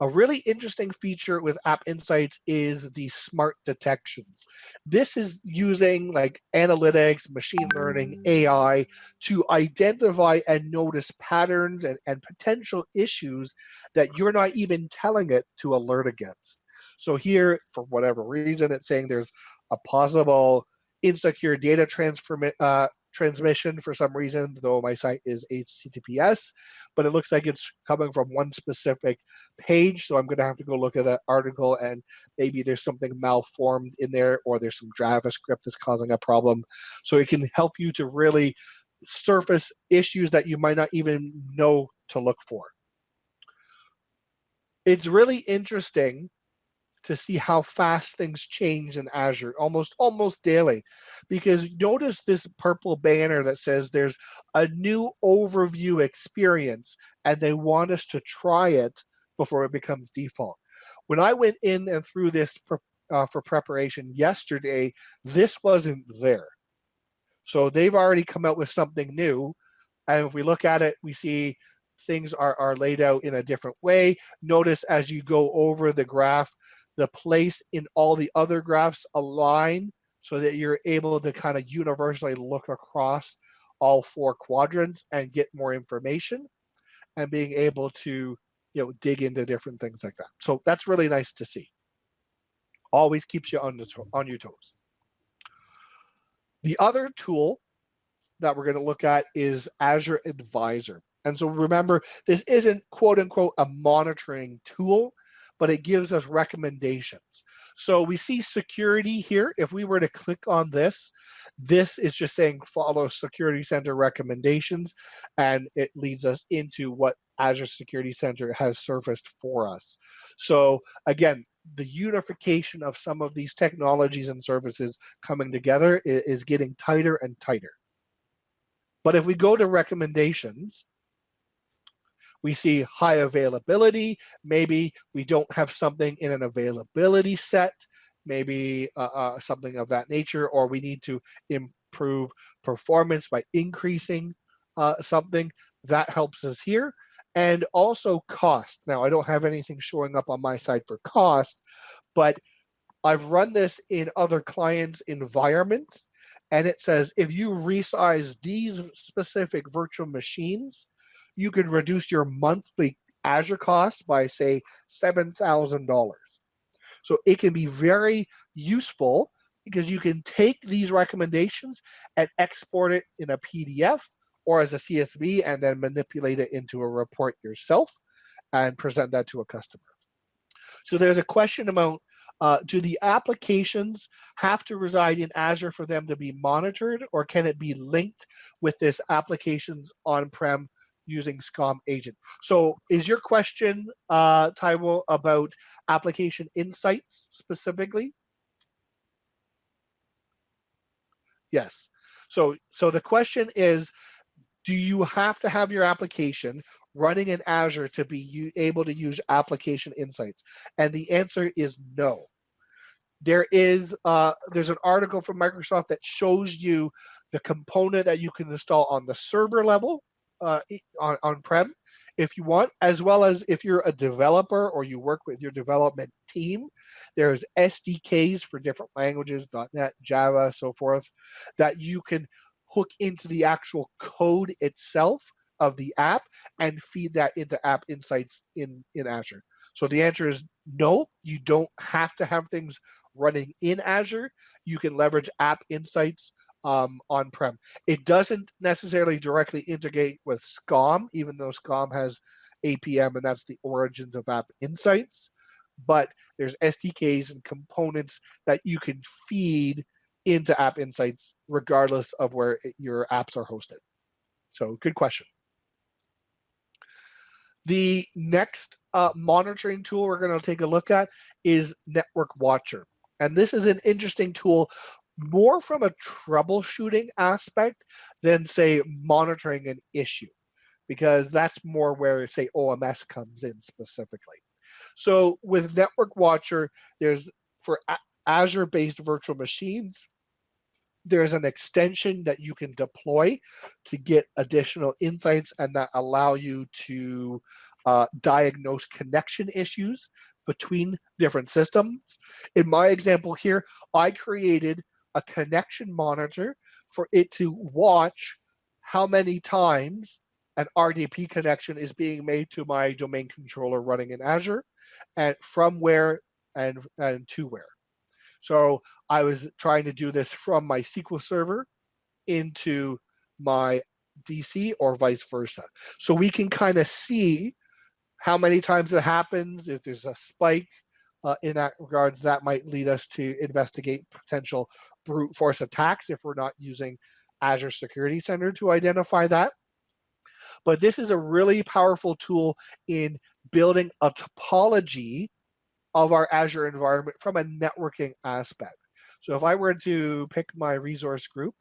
Speaker 2: A really interesting feature with AppInsights is the smart detections. This is using like analytics, machine learning, AI to identify and notice patterns and potential issues that you're not even telling it to alert against. So here, for whatever reason, it's saying there's a possible insecure data transmission for some reason, though my site is HTTPS, but it looks like it's coming from one specific page. So I'm going to have to go look at that article, and maybe there's something malformed in there, or there's some JavaScript that's causing a problem. So it can help you to really surface issues that you might not even know to look for. It's really interesting to see how fast things change in Azure almost daily, because notice this purple banner that says there's a new overview experience and they want us to try it before it becomes default. When I went in and through this for preparation yesterday, this wasn't there. So they've already come out with something new, and if we look at it, we see things are laid out in a different way. Notice as you go over the graph, the place in all the other graphs align so that you're able to kind of universally look across all 4 quadrants and get more information, and being able to dig into different things like that. So that's really nice to see. Always keeps you on your toes. The other tool that we're going to look at is Azure Advisor. And so remember, this isn't quote unquote a monitoring tool, but it gives us recommendations. So we see security here. If we were to click on this, this is just saying follow Security Center recommendations, and it leads us into what Azure Security Center has surfaced for us. So again, the unification of some of these technologies and services coming together is getting tighter and tighter. But if we go to recommendations, we see high availability. Maybe we don't have something in an availability set, maybe something of that nature, or we need to improve performance by increasing something. That helps us here. And also cost. Now, I don't have anything showing up on my side for cost, but I've run this in other clients' environments, and it says if you resize these specific virtual machines, you can reduce your monthly Azure cost by, say, $7,000. So it can be very useful because you can take these recommendations and export it in a PDF or as a CSV and then manipulate it into a report yourself and present that to a customer. So there's a question about do the applications have to reside in Azure for them to be monitored, or can it be linked with this applications on-prem using SCOM agent? So is your question, Taiwo, about application insights specifically? Yes. So the question is, do you have to have your application running in Azure to be able to use application insights? And the answer is no. There's an article from Microsoft that shows you the component that you can install on the server level on-prem if you want, as well as if you're a developer or you work with your development team. There's SDKs for different languages, .NET, Java, so forth, that you can hook into the actual code itself of the app and feed that into AppInsights in Azure. So the answer is no, you don't have to have things running in Azure. You can leverage AppInsights on-prem. It doesn't necessarily directly integrate with SCOM, even though SCOM has APM, and that's the origins of AppInsights. But there's SDKs and components that you can feed into AppInsights regardless of where your apps are hosted. So good question. The next monitoring tool we're going to take a look at is Network Watcher. And this is an interesting tool more from a troubleshooting aspect than, say, monitoring an issue, because that's more where, say, OMS comes in specifically. So with Network Watcher, there's for Azure-based virtual machines, there's an extension that you can deploy to get additional insights and that allow you to diagnose connection issues between different systems. In my example here, I created a connection monitor for it to watch how many times an RDP connection is being made to my domain controller running in Azure, and from where and to where. So I was trying to do this from my SQL Server into my DC or vice versa. So we can kind of see how many times it happens. If there's a spike in that regards, that might lead us to investigate potential brute force attacks if we're not using Azure Security Center to identify that. But this is a really powerful tool in building a topology of our Azure environment from a networking aspect. So if I were to pick my resource group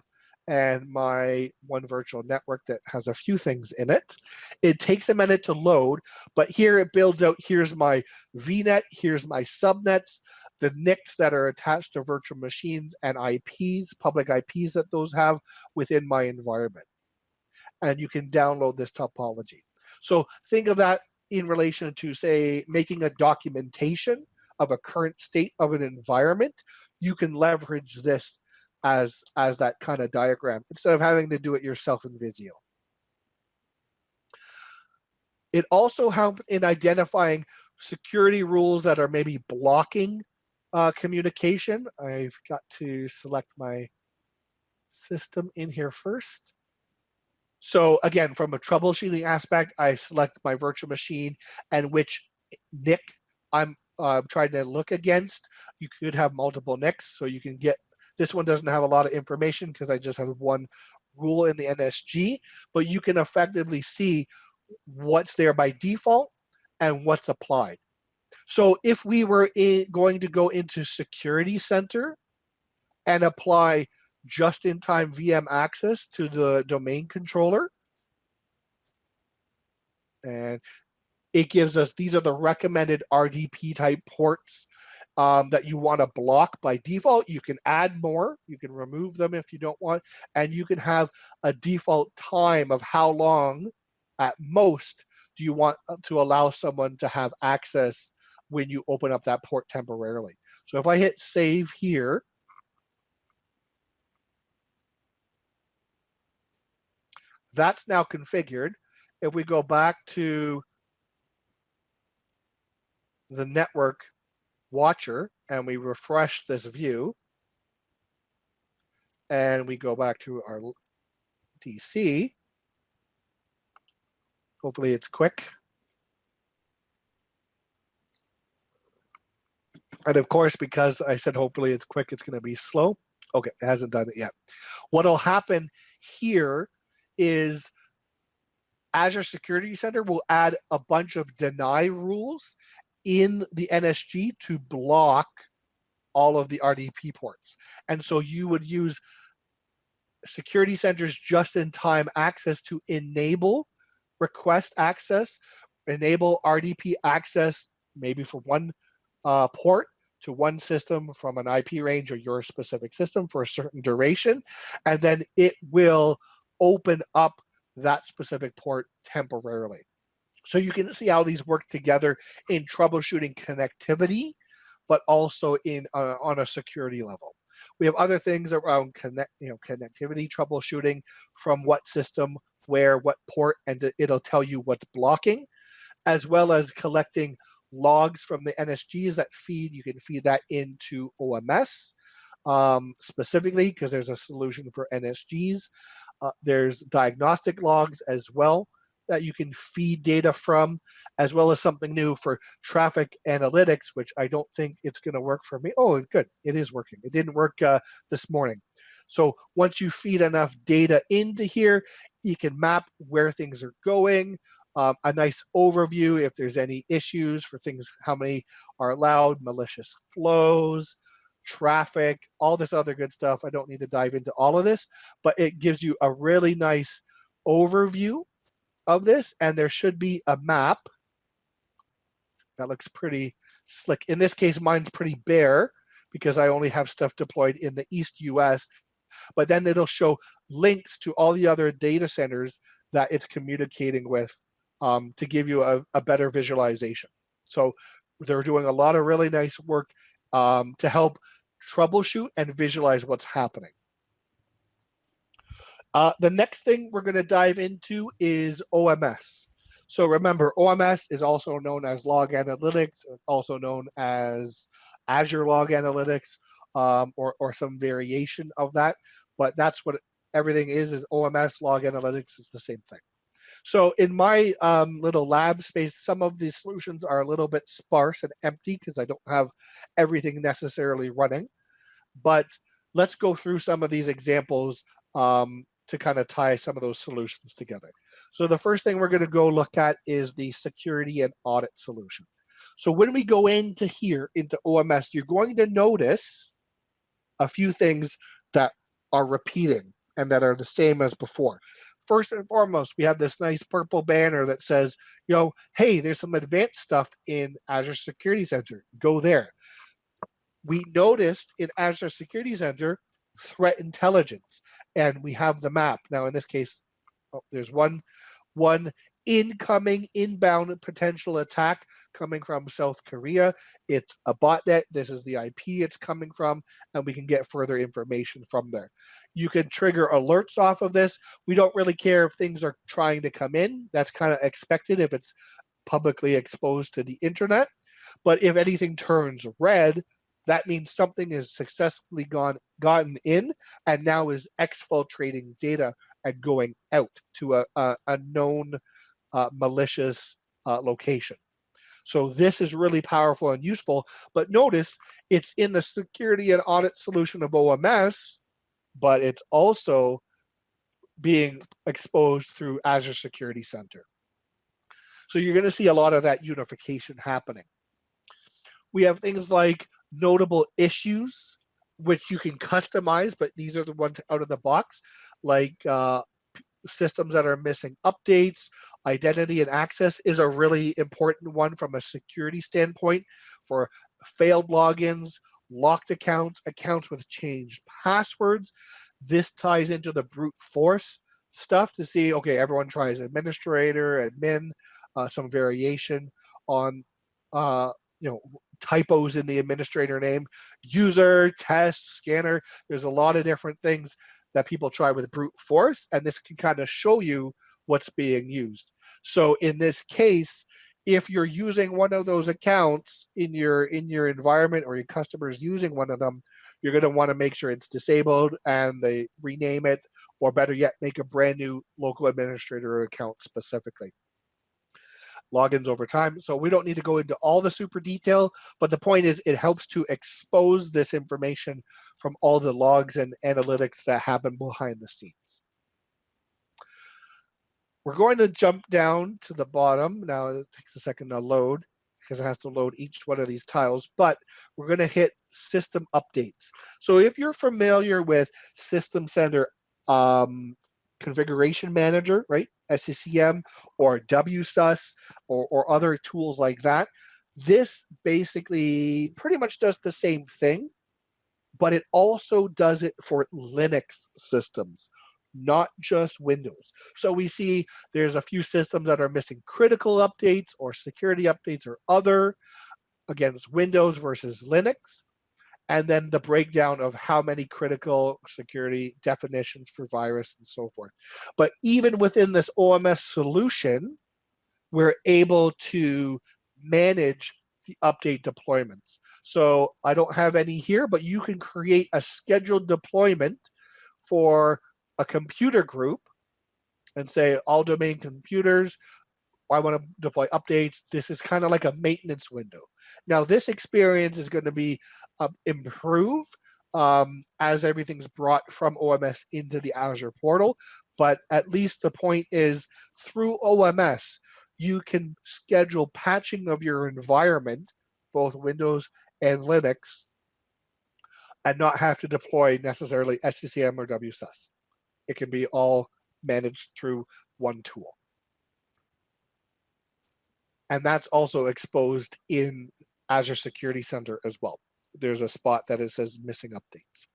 Speaker 2: and my one virtual network that has a few things in it, it takes a minute to load, but here it builds out, here's my VNet, here's my subnets, the NICs that are attached to virtual machines and IPs, public IPs that those have within my environment. And you can download this topology. So think of that in relation to, say, making a documentation of a current state of an environment. You can leverage this as that kind of diagram instead of having to do it yourself in Visio. It also helps in identifying security rules that are maybe blocking communication. I've got to select my system in here first. So again, from a troubleshooting aspect, I select my virtual machine and which NIC I'm trying to look against. You could have multiple NICs, so you can get, this one doesn't have a lot of information because I just have one rule in the NSG, but you can effectively see what's there by default and what's applied. So if we were going to go into Security Center and apply just-in-time VM access to the domain controller, and it gives us, these are the recommended RDP type ports that you want to block by default. You can add more, you can remove them if you don't want, and you can have a default time of how long at most do you want to allow someone to have access when you open up that port temporarily. So if I hit save here, that's now configured. If we go back to the network watcher and we refresh this view and we go back to our DC, hopefully it's quick. And of course, because I said hopefully it's quick, it's going to be slow. Okay, it hasn't done it yet. What'll happen here is Azure Security Center will add a bunch of deny rules in the NSG to block all of the RDP ports. And so you would use Security Center's just-in-time access to enable request access, enable RDP access, maybe for one port to one system from an IP range or your specific system for a certain duration, and then it will open up that specific port temporarily. So you can see how these work together in troubleshooting connectivity, but also in on a security level. We have other things around connectivity troubleshooting, from what system, where, what port, and it'll tell you what's blocking, as well as collecting logs from the NSGs that feed. You can feed that into OMS specifically because there's a solution for NSGs. There's diagnostic logs as well that you can feed data from, as well as something new for traffic analytics, which I don't think it's going to work for me. Oh, good. It is working. It didn't work this morning. So once you feed enough data into here, you can map where things are going, a nice overview if there's any issues for things, how many are allowed, malicious flows, traffic, all this other good stuff. I don't need to dive into all of this, but it gives you a really nice overview of this, and there should be a map that looks pretty slick. In this case, mine's pretty bare because I only have stuff deployed in the East US, but then it'll show links to all the other data centers that it's communicating with to give you a better visualization. So they're doing a lot of really nice work to help troubleshoot and visualize what's happening. The next thing we're going to dive into is OMS. So remember, OMS is also known as Log Analytics, also known as Azure Log Analytics, or some variation of that. But that's what everything is OMS. Log Analytics is the same thing. So in my little lab space, some of these solutions are a little bit sparse and empty because I don't have everything necessarily running. But let's go through some of these examples to kind of tie some of those solutions together. So the first thing we're going to go look at is the security and audit solution. So when we go into here, into OMS, you're going to notice a few things that are repeating and that are the same as before. First and foremost, we have this nice purple banner that says, hey, there's some advanced stuff in Azure Security Center. Go there. We noticed in Azure Security Center threat intelligence, and we have the map. Now, in this case, there's one incoming inbound potential attack coming from South Korea. It's a botnet. This is the IP it's coming from, and we can get further information from there. You can trigger alerts off of this. We don't really care if things are trying to come in. That's kind of expected if it's publicly exposed to the internet. But if anything turns red, that means something has successfully gotten in and now is exfiltrating data and going out to a known malicious location. So this is really powerful and useful. But notice it's in the security and audit solution of OMS, but it's also being exposed through Azure Security Center. So you're going to see a lot of that unification happening. We have things like notable issues, which you can customize, but these are the ones out of the box, like systems that are missing updates. Identity and access is a really important one from a security standpoint for failed logins, locked accounts, accounts with changed passwords. This ties into the brute force stuff to see, okay, everyone tries administrator, admin, some variation on typos in the administrator name, user, test, scanner. There's a lot of different things that people try with brute force, and this can kind of show you what's being used. So in this case, if you're using one of those accounts in your environment, or your customer's using one of them, you're going to want to make sure it's disabled and they rename it, or better yet, make a brand new local administrator account specifically. Logins over time. So we don't need to go into all the super detail, but the point is it helps to expose this information from all the logs and analytics that happen behind the scenes. We're going to jump down to the bottom. Now it takes a second to load because it has to load each one of these tiles, but we're going to hit system updates. So if you're familiar with System Center Configuration Manager, right? SCCM or WSUS or other tools like that. This basically pretty much does the same thing, but it also does it for Linux systems, not just Windows. So we see there's a few systems that are missing critical updates or security updates or other against Windows versus Linux. And then the breakdown of how many critical security definitions for virus and so forth. But even within this OMS solution, we're able to manage the update deployments. So I don't have any here, but you can create a scheduled deployment for a computer group and say all domain computers, I want to deploy updates. This is kind of like a maintenance window. Now, this experience is going to be improved as everything's brought from OMS into the Azure portal. But at least the point is, through OMS, you can schedule patching of your environment, both Windows and Linux, and not have to deploy necessarily SCCM or WSUS. It can be all managed through one tool. And that's also exposed in Azure Security Center as well. There's a spot that it says missing updates.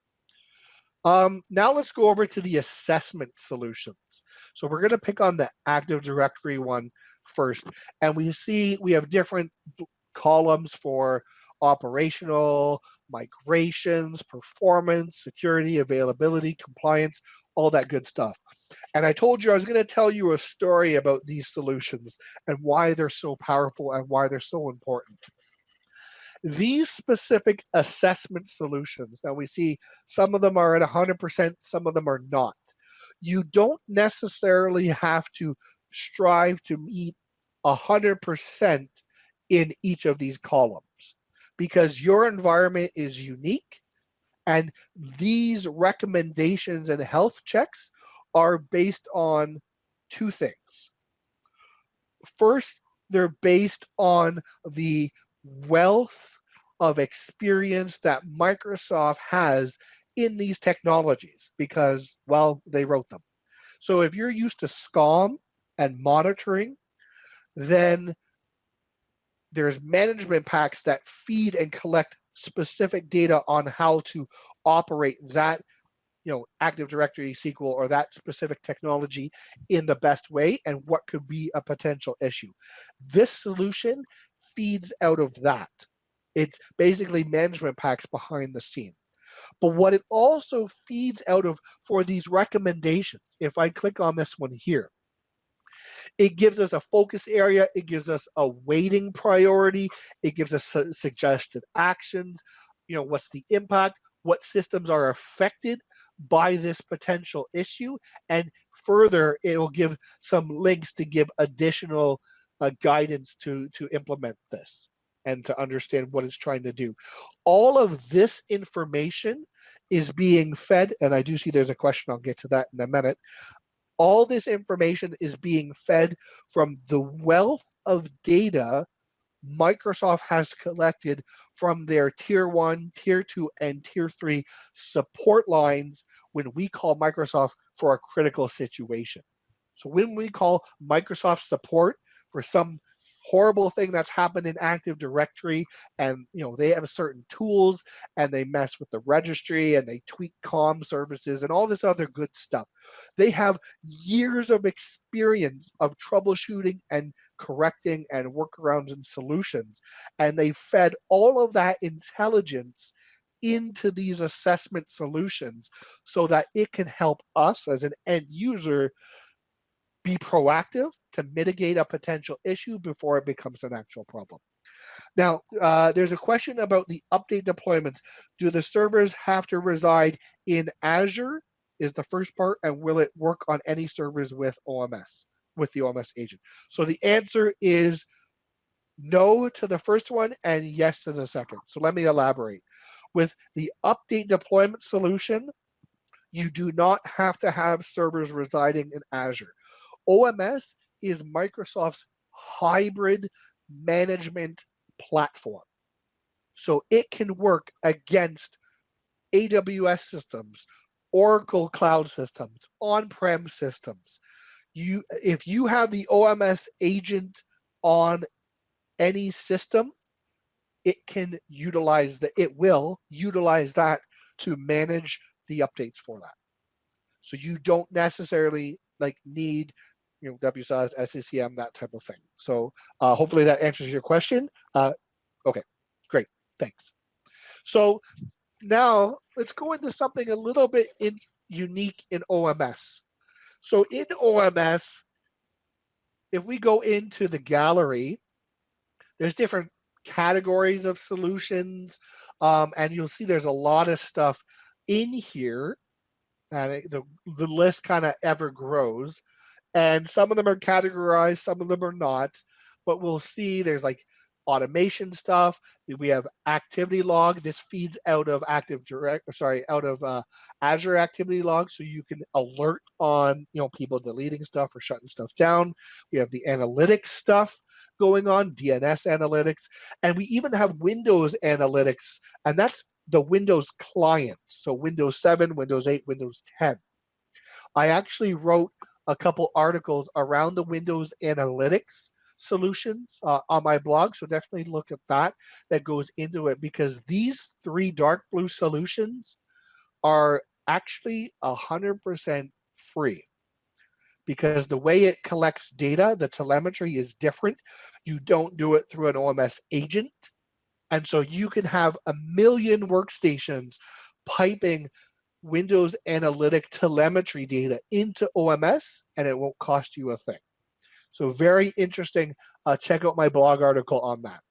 Speaker 2: Now let's go over to the assessment solutions. So we're going to pick on the Active Directory one first, and we see we have different columns for operational, migrations, performance, security, availability, compliance, all that good stuff. And I told you I was going to tell you a story about these solutions and why they're so powerful and why they're so important. These specific assessment solutions, now we see some of them are at 100%, some of them are not. You don't necessarily have to strive to meet 100% in each of these columns because your environment is unique, and these recommendations and health checks are based on two things. First, they're based on the wealth of experience that Microsoft has in these technologies because, well, they wrote them. So if you're used to SCOM and monitoring, then there's management packs that feed and collect specific data on how to operate that Active Directory SQL or that specific technology in the best way and what could be a potential issue. This solution feeds out of that. It's basically management packs behind the scene. But what it also feeds out of for these recommendations, if I click on this one here, it gives us a focus area, it gives us a weighting priority, it gives us suggested actions, what's the impact, what systems are affected by this potential issue, and further, it will give some links to give additional guidance to implement this and to understand what it's trying to do. All of this information is being fed, and I do see there's a question, I'll get to that in a minute. All this information is being fed from the wealth of data Microsoft has collected from their tier 1, tier 2, and tier 3 support lines when we call Microsoft for a critical situation. So when we call Microsoft support for some horrible thing that's happened in Active Directory, and they have certain tools and they mess with the registry and they tweak comm services and all this other good stuff. They have years of experience of troubleshooting and correcting and workarounds and solutions, and they fed all of that intelligence into these assessment solutions so that it can help us as an end user be proactive to mitigate a potential issue before it becomes an actual problem. Now, there's a question about the update deployments. Do the servers have to reside in Azure is the first part, and will it work on any servers with OMS, with the OMS agent? So the answer is no to the first one and yes to the second. So let me elaborate. With the update deployment solution, you do not have to have servers residing in Azure. OMS is Microsoft's hybrid management platform. So it can work against AWS systems, Oracle cloud systems, on-prem systems. If you have the OMS agent on any system, it will utilize that to manage the updates for that. So you don't necessarily need WSAS, SCCM, that type of thing. So hopefully that answers your question. Okay, great, thanks. So now let's go into something a little bit unique in OMS. So in OMS, if we go into the gallery, there's different categories of solutions, and you'll see there's a lot of stuff in here, and the list kind of ever grows. And some of them are categorized, some of them are not, but we'll see there's automation stuff. We have activity log. This feeds out of Azure activity log, so you can alert on people deleting stuff or shutting stuff down. We have the analytics stuff going on, DNS analytics, and we even have Windows analytics, and that's the Windows client. So Windows 7, Windows 8, Windows 10. I actually wrote a couple articles around the Windows analytics solutions on my blog, so definitely look at that goes into it, because these three dark blue solutions are actually 100% free, because the way it collects data, the telemetry is different. You don't do it through an OMS agent. And so you can have 1 million workstations piping Windows Analytic telemetry data into OMS, and it won't cost you a thing. So very interesting. Check out my blog article on that.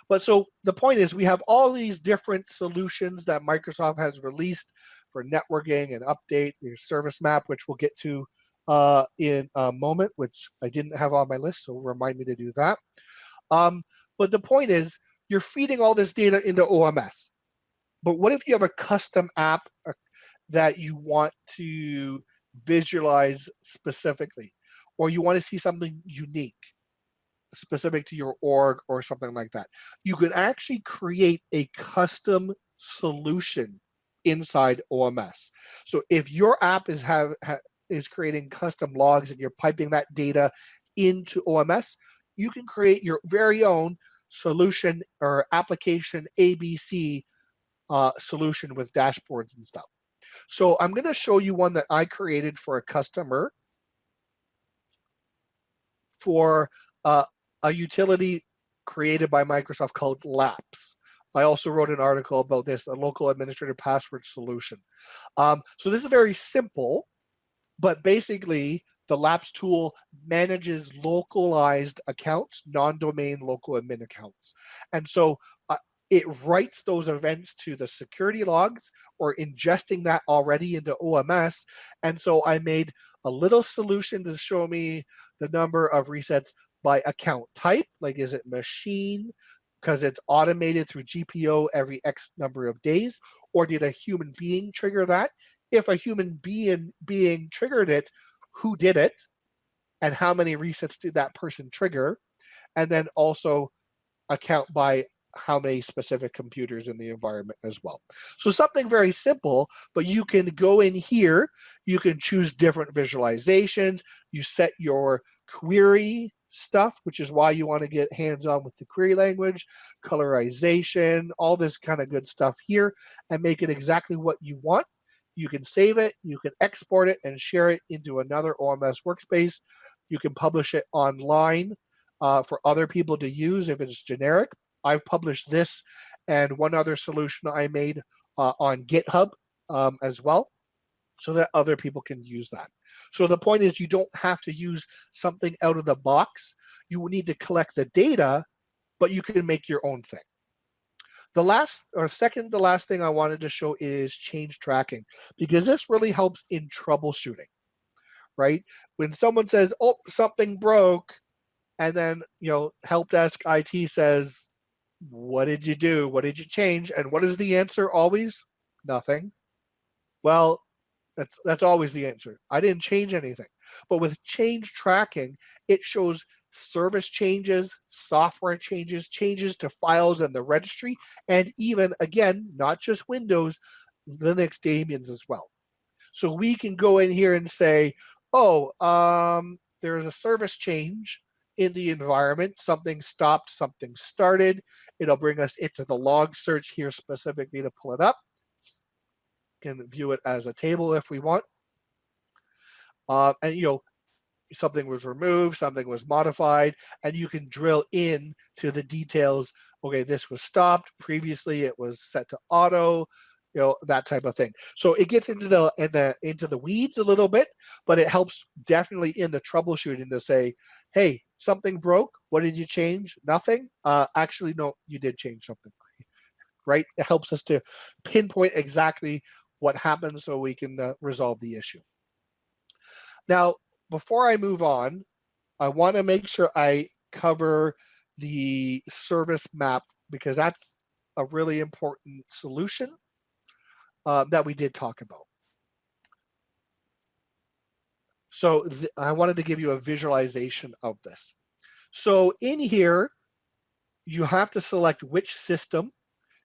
Speaker 2: But so the point is, we have all these different solutions that Microsoft has released for networking and update. There's Service Map, which we'll get to in a moment, which I didn't have on my list, so remind me to do that. But the point is, you're feeding all this data into OMS. But what if you have a custom app that you want to visualize specifically, or you want to see something unique, specific to your org or something like that? You can actually create a custom solution inside OMS. So if your app is creating custom logs and you're piping that data into OMS, you can create your very own solution or application ABC solution with dashboards and stuff. So I'm going to show you one that I created for a customer for a utility created by Microsoft called LAPS. I also wrote an article about this, a local administrative password solution. So this is very simple, but basically the LAPS tool manages localized accounts, non-domain local admin accounts. And so it writes those events to the security logs or ingesting that already into OMS. And so I made a little solution to show me the number of resets by account type, like is it machine, because it's automated through GPO every X number of days, or did a human being trigger that? If a human being triggered it, who did it, and how many resets did that person trigger? And then also account by how many specific computers in the environment as well. So something very simple, but you can go in here, you can choose different visualizations, you set your query stuff, which is why you want to get hands-on with the query language, colorization, all this kind of good stuff here, and make it exactly what you want. You can save it, you can export it and share it into another OMS workspace. You can publish it online for other people to use if it's generic. I've published this and one other solution I made on GitHub as well, so that other people can use that. So the point is, you don't have to use something out of the box. You need to collect the data, but you can make your own thing. The last or second to last thing I wanted to show is change tracking, because this really helps in troubleshooting, right? When someone says, oh, something broke, and then, help desk IT says, what did you do? What did you change? And what is the answer always? Nothing. Well, that's always the answer. I didn't change anything. But with change tracking, it shows service changes, software changes, changes to files in the registry, and even, again, not just Windows, Linux daemons as well. So we can go in here and say, oh, there is a service change in the environment, something stopped, something started. It'll bring us into the log search here specifically to pull it up. Can view it as a table if we want. And something was removed, something was modified, and you can drill in to the details. Okay, this was stopped. Previously, it was set to auto. That type of thing. So it gets into the weeds a little bit, but it helps definitely in the troubleshooting to say, hey, something broke. What did you change? Nothing. Actually, no, you did change something. Right? It helps us to pinpoint exactly what happened so we can resolve the issue. Now, before I move on, I want to make sure I cover the service map, because that's a really important solution that we did talk about. So I wanted to give you a visualization of this. So in here, you have to select which system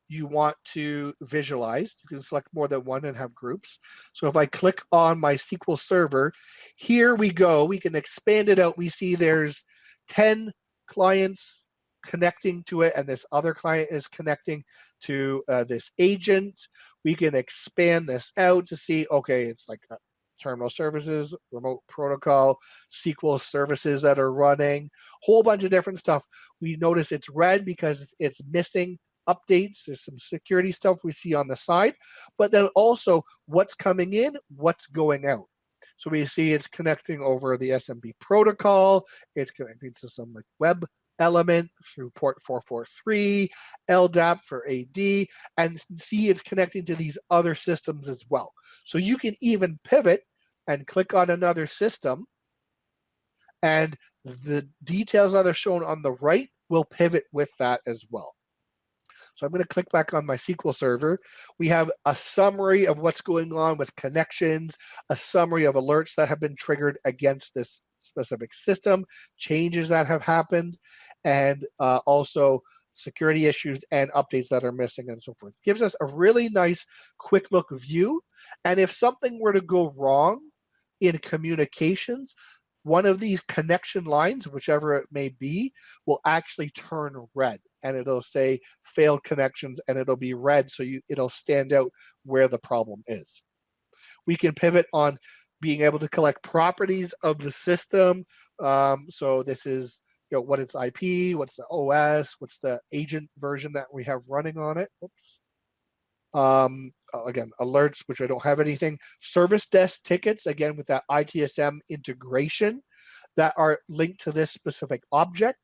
Speaker 2: you want to visualize. You can select more than one and have groups. So if I click on my SQL Server, here we go. We can expand it out. We see there's 10 clients, connecting to it and this other client is connecting to this agent, we can expand this out to see, okay, it's like terminal services, remote protocol, SQL services that are running, whole bunch of different stuff. We notice it's red because it's missing updates. There's some security stuff we see on the side, but then also what's coming in, what's going out. So we see it's connecting over the SMB protocol. It's connecting to some like web element through port 443, LDAP for AD, and see it's connecting to these other systems as well. So you can even pivot and click on another system, and the details that are shown on the right will pivot with that as well. So I'm going to click back on my SQL server. We have a summary of what's going on with connections, a summary of alerts that have been triggered against this specific system, changes that have happened, and also security issues and updates that are missing and so forth. Gives us a really nice quick look view. And if something were to go wrong in communications, one of these connection lines, whichever it may be, will actually turn red, and it'll say failed connections, and it'll be red, so it'll stand out where the problem is. We can pivot on being able to collect properties of the system. So this is, what its IP, what's the OS, what's the agent version that we have running on it. Oops. Again, alerts, which I don't have anything. Service desk tickets, again, with that ITSM integration that are linked to this specific object.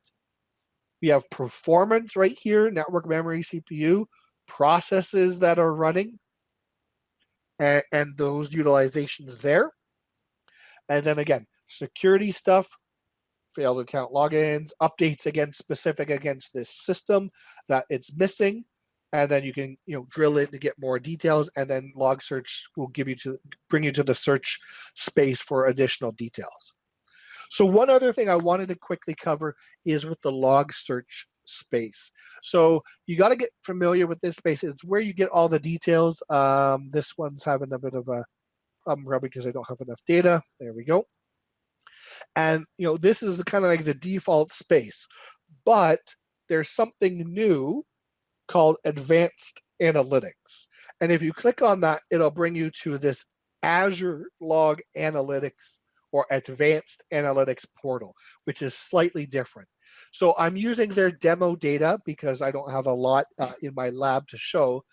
Speaker 2: We have performance right here, network memory, CPU, processes that are running, and those utilizations there. And then again, security stuff, failed account logins, updates again specific against this system that it's missing. And then you can drill in to get more details, and then log search will bring you to the search space for additional details. So one other thing I wanted to quickly cover is with the log search space. So you got to get familiar with this space. It's where you get all the details. This one's having a bit of a probably because I don't have enough data. There we go. And this is kind of like the default space, but there's something new called Advanced Analytics. And if you click on that, it'll bring you to this Azure Log Analytics or Advanced Analytics portal, which is slightly different. So I'm using their demo data because I don't have a lot in my lab to show,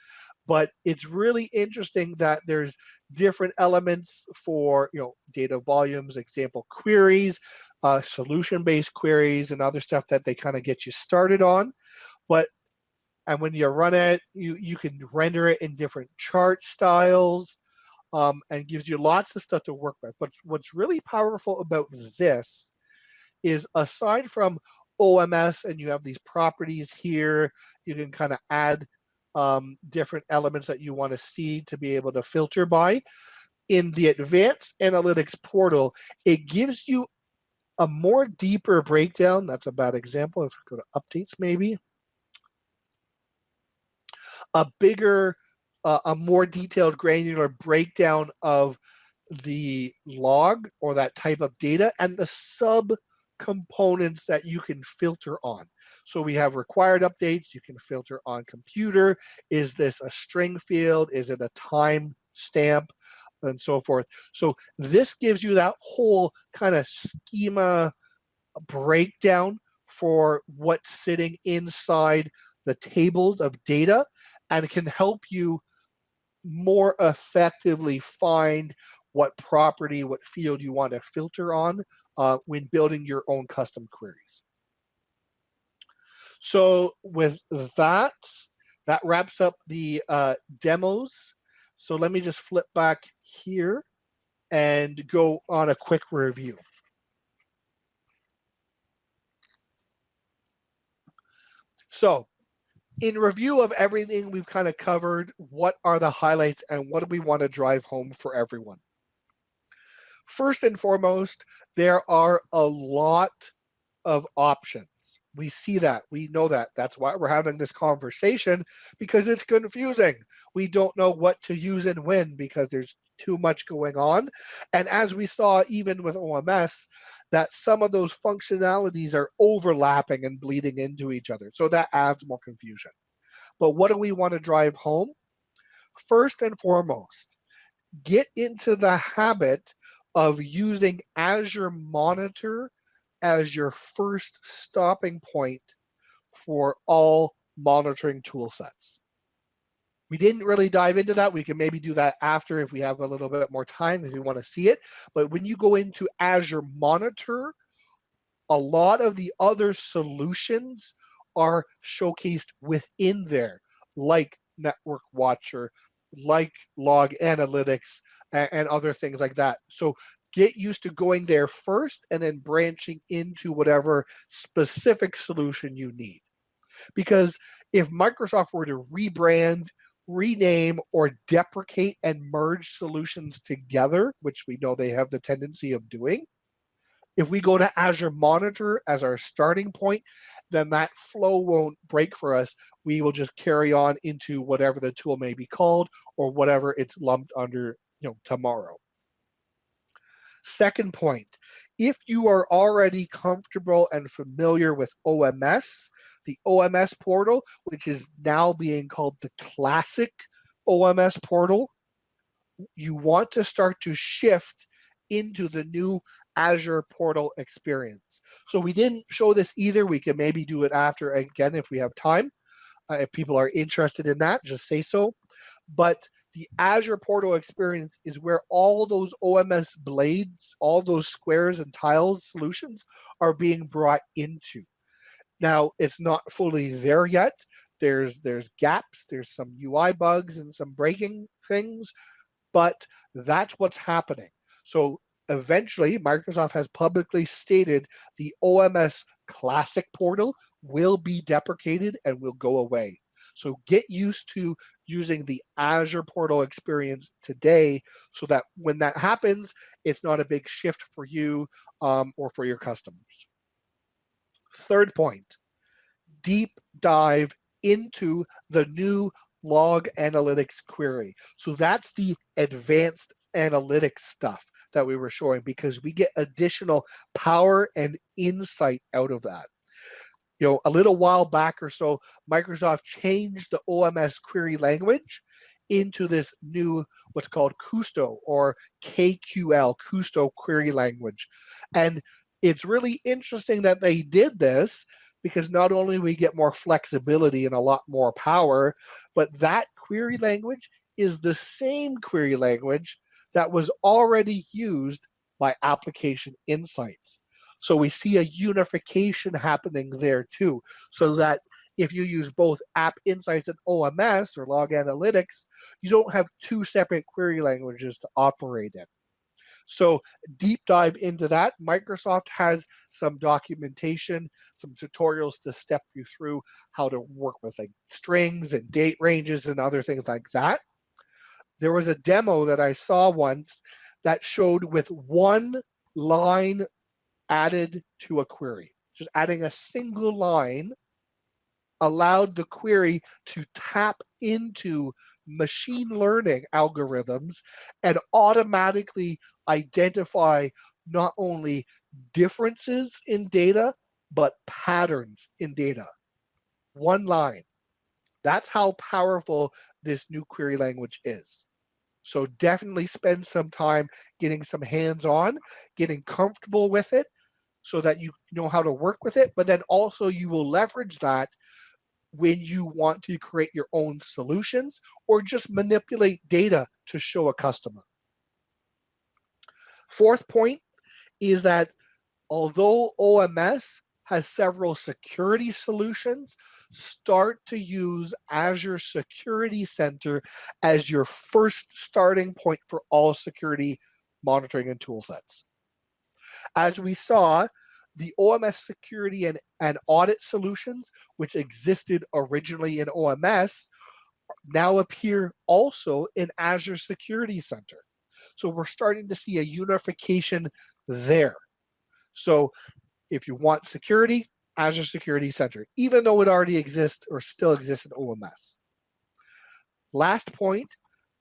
Speaker 2: but it's really interesting that there's different elements for data volumes, example queries, solution-based queries, and other stuff that they kind of get you started on. And when you run it, you can render it in different chart styles, and gives you lots of stuff to work with. But what's really powerful about this is, aside from OMS and you have these properties here, you can kind of add different elements that you want to see to be able to filter by. In the Advanced Analytics portal, it gives you a more deeper breakdown. That's a bad example. If we go to updates, maybe. A bigger, a more detailed, granular breakdown of the log or that type of data and the sub components that you can filter on. So we have required updates. You can filter on computer. Is this a string field? Is it a time stamp? And so forth. So this gives you that whole kind of schema breakdown for what's sitting inside the tables of data, and can help you more effectively find what property, what field you want to filter on when building your own custom queries. So with that wraps up the demos. So let me just flip back here and go on a quick review. So in review of everything we've kind of covered, what are the highlights and what do we want to drive home for everyone? First and foremost, there are a lot of options We see that. We know that. That's why we're having this conversation, because it's confusing. We don't know what to use and when because there's too much going on. And as we saw even with OMS, that some of those functionalities are overlapping and bleeding into each other. So that adds more confusion. But what do we want to drive home? First and foremost, get into the habit of using Azure Monitor as your first stopping point for all monitoring tool sets. We didn't really dive into that. We can maybe do that after if we have a little bit more time if you want to see it. But when you go into Azure Monitor, a lot of the other solutions are showcased within there, like Network Watcher, like Log Analytics, and other things like that. So get used to going there first and then branching into whatever specific solution you need. Because if Microsoft were to rebrand, rename, or deprecate and merge solutions together, which we know they have the tendency of doing, if we go to Azure Monitor as our starting point, then that flow won't break for us. We will just carry on into whatever the tool may be called or whatever it's lumped under, tomorrow. Second point, if you are already comfortable and familiar with OMS, the OMS portal, which is now being called the classic OMS portal, you want to start to shift into the new Azure Portal experience. So we didn't show this either. We can maybe do it after again if we have time. If people are interested in that, just say so. But the Azure Portal experience is where all those OMS blades, all those squares and tiles solutions are being brought into. Now, it's not fully there yet. There's gaps, there's some UI bugs and some breaking things, but that's what's happening. So eventually, Microsoft has publicly stated the OMS Classic portal will be deprecated and will go away. So get used to using the Azure Portal experience today so that when that happens, it's not a big shift for you or for your customers. Third point, deep dive into the new log analytics query. So that's the advanced analytics stuff that we were showing because we get additional power and insight out of that. A little while back or so, Microsoft changed the OMS query language into this new what's called Custo or KQL, Custo query language. And it's really interesting that they did this because not only we get more flexibility and a lot more power, but that query language is the same query language that was already used by Application Insights. So we see a unification happening there too, so that if you use both App Insights and OMS or Log Analytics, you don't have two separate query languages to operate in. So deep dive into that. Microsoft has some documentation, some tutorials to step you through how to work with like strings and date ranges and other things like that. There was a demo that I saw once that showed with one line added to a query, just adding a single line allowed the query to tap into machine learning algorithms and automatically identify not only differences in data, but patterns in data. One line. That's how powerful this new query language is. So definitely spend some time getting some hands-on, getting comfortable with it so that you know how to work with it, but then also you will leverage that when you want to create your own solutions or just manipulate data to show a customer. Fourth point is that although OMS has several security solutions, start to use Azure Security Center as your first starting point for all security monitoring and tool sets. As we saw, the OMS security and audit solutions, which existed originally in OMS, now appear also in Azure Security Center. So we're starting to see a unification there. So if you want security, Azure Security Center, even though it already exists or still exists in OMS. Last point,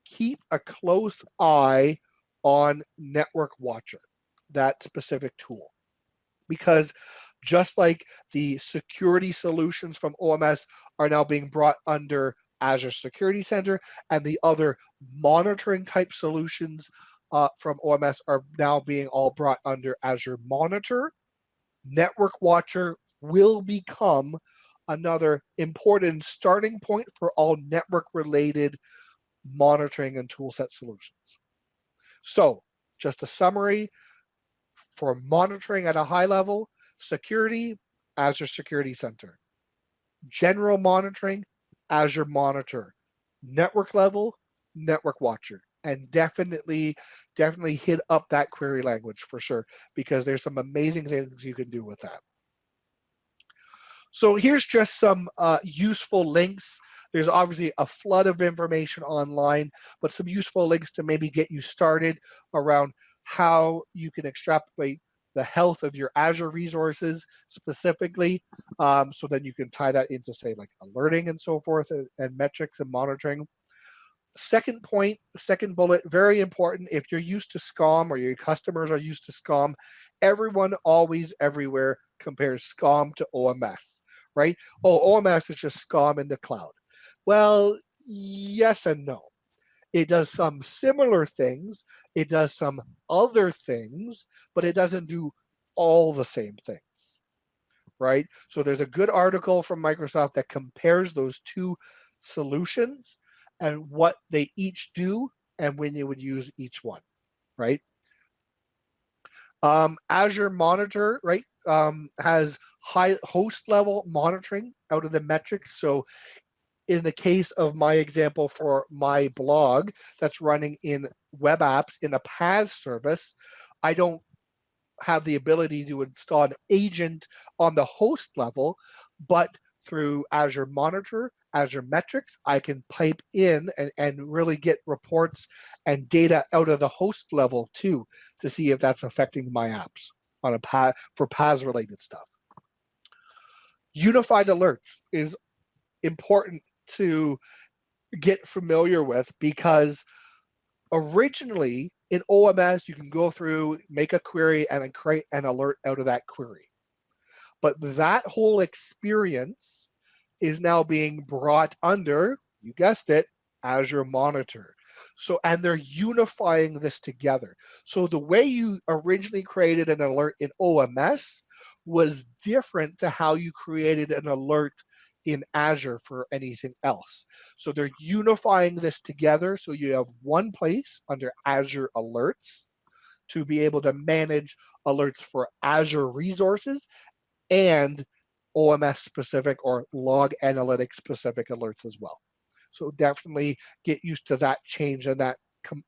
Speaker 2: keep a close eye on Network Watcher, that specific tool. Because just like the security solutions from OMS are now being brought under Azure Security Center, and the other monitoring type solutions from OMS are now being all brought under Azure Monitor, Network Watcher will become another important starting point for all network related monitoring and toolset solutions. So, just a summary for monitoring at a high level: security, Azure Security Center; general monitoring, Azure Monitor; network level, Network Watcher. And definitely hit up that query language for sure, because there's some amazing things you can do with that. So here's just some useful links. There's obviously a flood of information online, but some useful links to maybe get you started around how you can extrapolate the health of your Azure resources specifically. So then you can tie that into, say, like alerting and so forth, and metrics and monitoring. Second point, second bullet, very important. If you're used to SCOM, or your customers are used to SCOM, everyone always everywhere compares SCOM to OMS, right? Oh, OMS is just SCOM in the cloud. Well, yes and no. It does some similar things, it does some other things, but it doesn't do all the same things, right? So there's a good article from Microsoft that compares those two solutions and what they each do and when you would use each one, right? Azure Monitor, right, has high host level monitoring out of the metrics. So in the case of my example for my blog that's running in web apps in a PaaS service, I don't have the ability to install an agent on the host level, but through Azure Monitor, Azure Metrics, I can pipe in and really get reports and data out of the host level too, to see if that's affecting my apps on a for PaaS related stuff. Unified alerts is important to get familiar with, because originally in OMS, you can go through, make a query, and then create an alert out of that query. But that whole experience is now being brought under, you guessed it, Azure Monitor. So, and they're unifying this together. So the way you originally created an alert in OMS was different to how you created an alert in Azure for anything else. So they're unifying this together, so you have one place under Azure Alerts to be able to manage alerts for Azure resources and OMS specific or log analytics specific alerts as well. So definitely get used to that change and that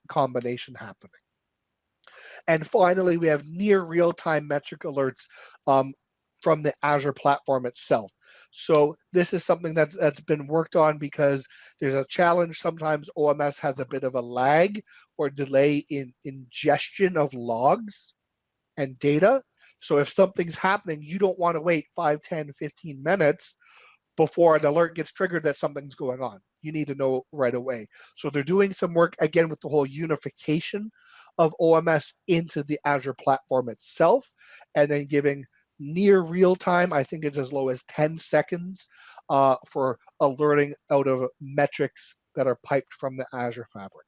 Speaker 2: combination happening. And finally, we have near real-time metric alerts from the Azure platform itself. So this is something that's been worked on, because there's a challenge. Sometimes OMS has a bit of a lag or delay in ingestion of logs and data. So if something's happening, you don't want to wait 5, 10, 15 minutes before an alert gets triggered that something's going on. You need to know right away. So they're doing some work again with the whole unification of OMS into the Azure platform itself, and then giving near real time, I think it's as low as 10 seconds for alerting out of metrics that are piped from the Azure fabric.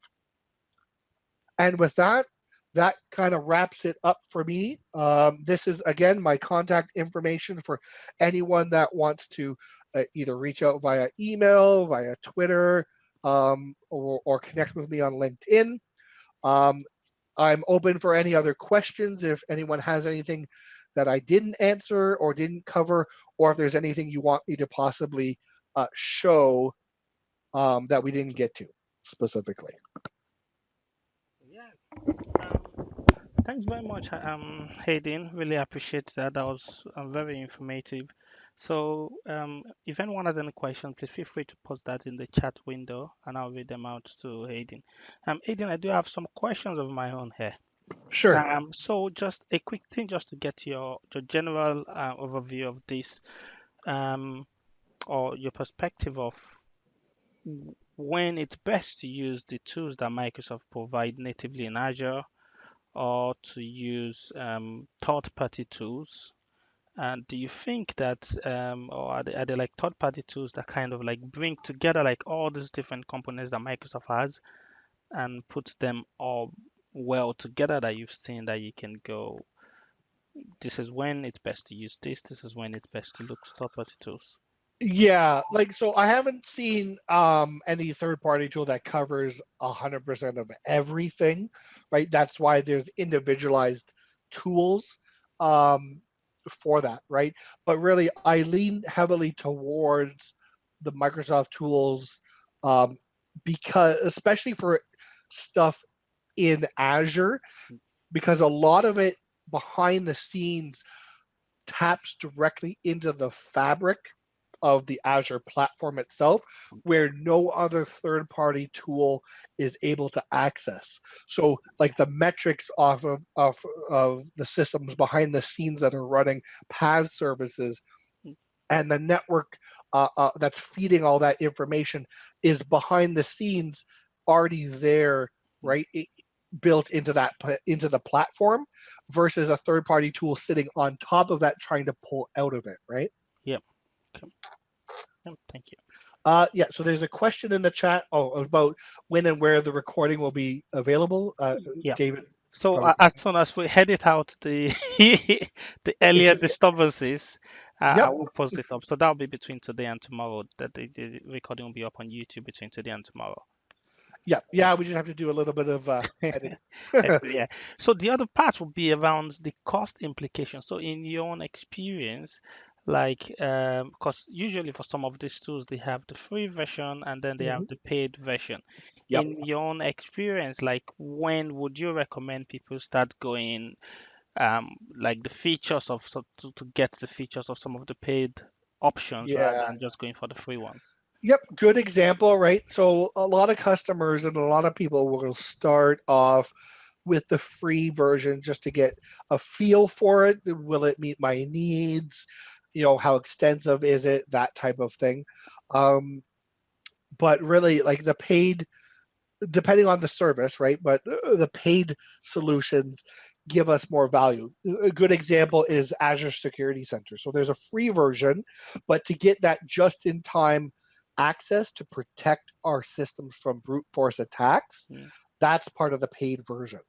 Speaker 2: And with that, that kind of wraps it up for me. This is, again, my contact information for anyone that wants to either reach out via email, via Twitter, or connect with me on LinkedIn. I'm open for any other questions if anyone has anything that I didn't answer or didn't cover, or if there's anything you want me to possibly show that we didn't get to specifically.
Speaker 1: Yeah. Thanks very much, Hayden. Really appreciate that. That was very informative. So, if anyone has any questions, please feel free to post that in the chat window, and I'll read them out to Hayden. Hayden, I do have some questions of my own here.
Speaker 2: Sure.
Speaker 1: So just a quick thing, just to get your general overview of this, um, or your perspective of when it's best to use the tools that Microsoft provide natively in Azure, or to use third-party tools. And do you think that, or are they like third-party tools that kind of like bring together like all these different components that Microsoft has and put them all well together, that you've seen that you can go, this is when it's best to use this, this is when it's best to look for third-party tools?
Speaker 2: Yeah, like so I haven't seen any third party tool that covers 100% of everything, right? That's why there's individualized tools um for that, right? But really I lean heavily towards the Microsoft tools um because especially for stuff in Azure, because a lot of it behind the scenes taps directly into the fabric of the Azure platform itself, where no other third party tool is able to access. So, like the metrics of the systems behind the scenes that are running PaaS services and the network that's feeding all that information is behind the scenes already there, right? Built into into the platform versus a third party tool sitting on top of that trying to pull out of it, right?
Speaker 1: Yep. Okay. Yep. Thank you.
Speaker 2: Yeah, so there's a question in the chat about when and where the recording will be available.
Speaker 1: Yeah.
Speaker 2: David,
Speaker 1: So
Speaker 2: probably.
Speaker 1: as soon as we headed out the the
Speaker 2: If
Speaker 1: earlier disturbances, I
Speaker 2: Yep,
Speaker 1: will post it up. So that'll be between today and tomorrow. That the recording will be up on YouTube between today and tomorrow.
Speaker 2: yeah, we just have to do a little bit of editing.
Speaker 1: Yeah. So the other part will be around the cost implications. So in your own experience, like, because usually for some of these tools, they have the free version and then they have
Speaker 2: Mhm.
Speaker 1: the paid version.
Speaker 2: Yep.
Speaker 1: In your own experience, like when would you recommend people start going, like the features of, so to get the features of some of the paid options rather
Speaker 2: Yeah.
Speaker 1: than just going for the free one?
Speaker 2: Yep, good example, right? So a lot of customers and a lot of people will start off with the free version just to get a feel for it. Will it meet my needs? You know, how extensive is it? That type of thing. Um, but really, like the paid, depending on the service, right? But the paid solutions give us more value. A good example is Azure Security Center. So there's a free version, but to get that just in time access to protect our systems from brute force attacks,
Speaker 1: Mm,
Speaker 2: that's part of the paid version,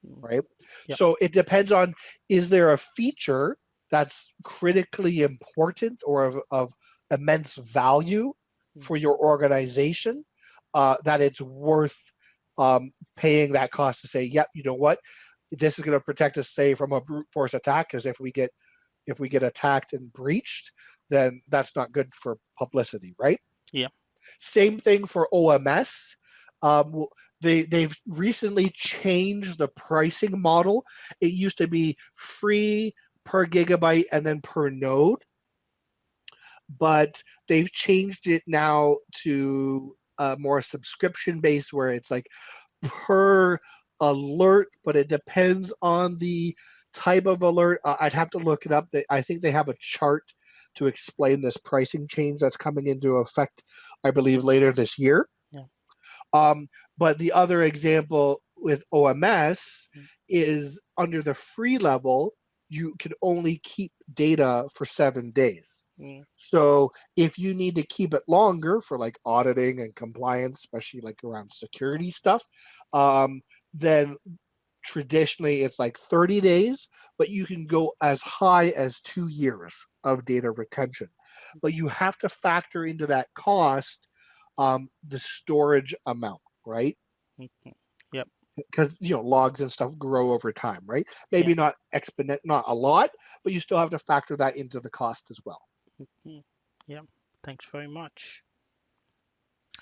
Speaker 1: mm,
Speaker 2: right?
Speaker 1: yep.
Speaker 2: So it depends on, is there a feature that's critically important or of immense value
Speaker 1: Mm,
Speaker 2: for your organization, that it's worth paying that cost to say, yep, you know what, this is going to protect us, say, from a brute force attack. Because if we get attacked and breached, then that's not good for publicity, right?
Speaker 1: yeah.
Speaker 2: Same thing for OMS. They've recently changed the pricing model. It used to be free per gigabyte and then per node, but they've changed it now to more subscription based, where it's like per alert, but it depends on the type of alert. I'd have to look it up. I think they have a chart to explain this pricing change that's coming into effect, I believe, later this year.
Speaker 1: Yeah.
Speaker 2: Um, but the other example with OMS
Speaker 1: Mm,
Speaker 2: is under the free level, you can only keep data for 7 days.
Speaker 1: mm,
Speaker 2: So if you need to keep it longer for like auditing and compliance, especially like around security stuff, um, then traditionally it's like 30 days, but you can go as high as 2 years of data retention. But you have to factor into that cost the storage amount, right?
Speaker 1: mm, mm. Yep.
Speaker 2: Because logs and stuff grow over time, right?
Speaker 1: Yeah.
Speaker 2: Maybe not exponent, not a lot, but you still have to factor that into the cost as well.
Speaker 1: Mm, yeah. Thanks very much.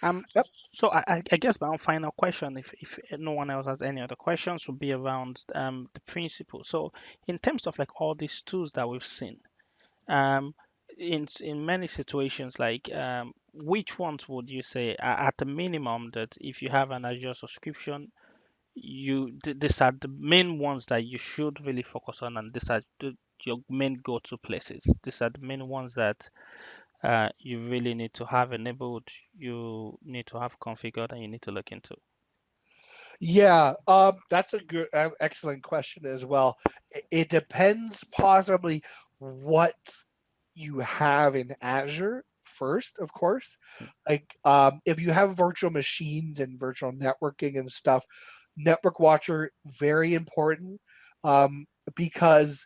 Speaker 1: Um,
Speaker 2: Yep.
Speaker 1: so I guess my final question, if no one else has any other questions, would be around the principle. So in terms of like all these tools that we've seen, um, in many situations, like which ones would you say are at the minimum that if you have an Azure subscription, these are the main ones that you should really focus on, and these are your main go-to places. These are the main ones that you really need to have enabled, you need to have configured, and you need to look into.
Speaker 2: Yeah, that's a good, excellent question as well. It depends possibly what you have in Azure first, of course. Like, if you have virtual machines and virtual networking and stuff, Network Watcher very important, um, because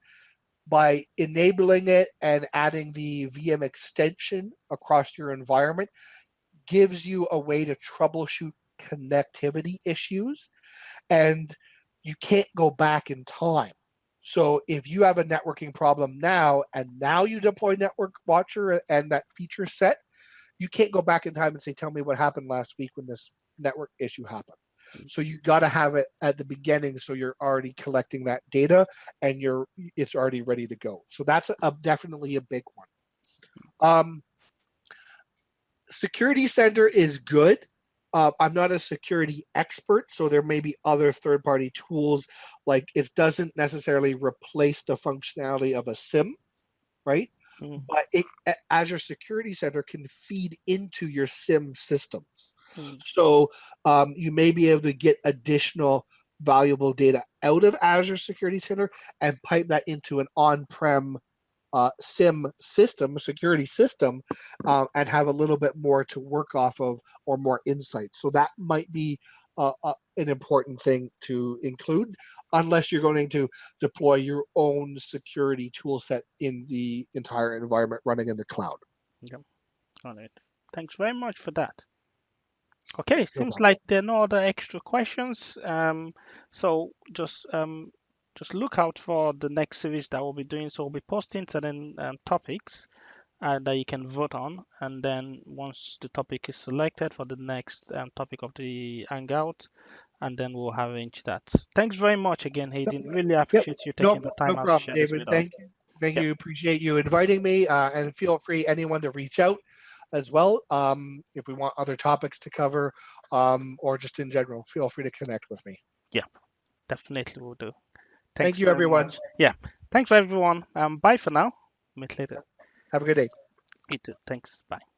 Speaker 2: by enabling it and adding the VM extension across your environment gives you a way to troubleshoot connectivity issues, and you can't go back in time. So if you have a networking problem now and now you deploy Network Watcher and that feature set, you can't go back in time and say, tell me what happened last week when this network issue happened. So you got to have it at the beginning, so you're already collecting that data and it's already ready to go. So that's definitely a big one. Security Center is good. I'm not a security expert, so there may be other third-party tools. Like, it doesn't necessarily replace the functionality of a SIM, right?
Speaker 1: Mm,
Speaker 2: But Azure Security Center can feed into your SIM systems.
Speaker 1: mm,
Speaker 2: So you may be able to get additional valuable data out of Azure Security Center and pipe that into an on-prem SIM system, security system, and have a little bit more to work off of or more insight. So that might be an important thing to include, unless you're going to deploy your own security tool set in the entire environment running in the cloud.
Speaker 1: yeah, all right. Thanks very much for that. Okay,
Speaker 2: No
Speaker 1: seems
Speaker 2: problem.
Speaker 1: like there are no other extra questions. So just look out for the next series that we'll be doing. So we'll be posting certain topics that you can vote on, and then once the topic is selected for the next topic of the Hangout, and then we'll arrange that. Thanks very much again, Hayden. Really
Speaker 2: Yep.
Speaker 1: appreciate you
Speaker 2: No,
Speaker 1: taking the
Speaker 2: no
Speaker 1: time out to
Speaker 2: problem,
Speaker 1: share this
Speaker 2: David.
Speaker 1: with us.
Speaker 2: Thank you. Thank
Speaker 1: Yep.
Speaker 2: you. Appreciate you inviting me. And feel free, anyone, to reach out as well, if we want other topics to cover, or just in general. Feel free to connect with me.
Speaker 1: Yeah, definitely will do. Thanks
Speaker 2: Thank you,
Speaker 1: very much.
Speaker 2: everyone.
Speaker 1: Yeah. Thanks everyone. Bye for now. Meet later.
Speaker 2: Have a good day.
Speaker 1: You too. Thanks. Bye.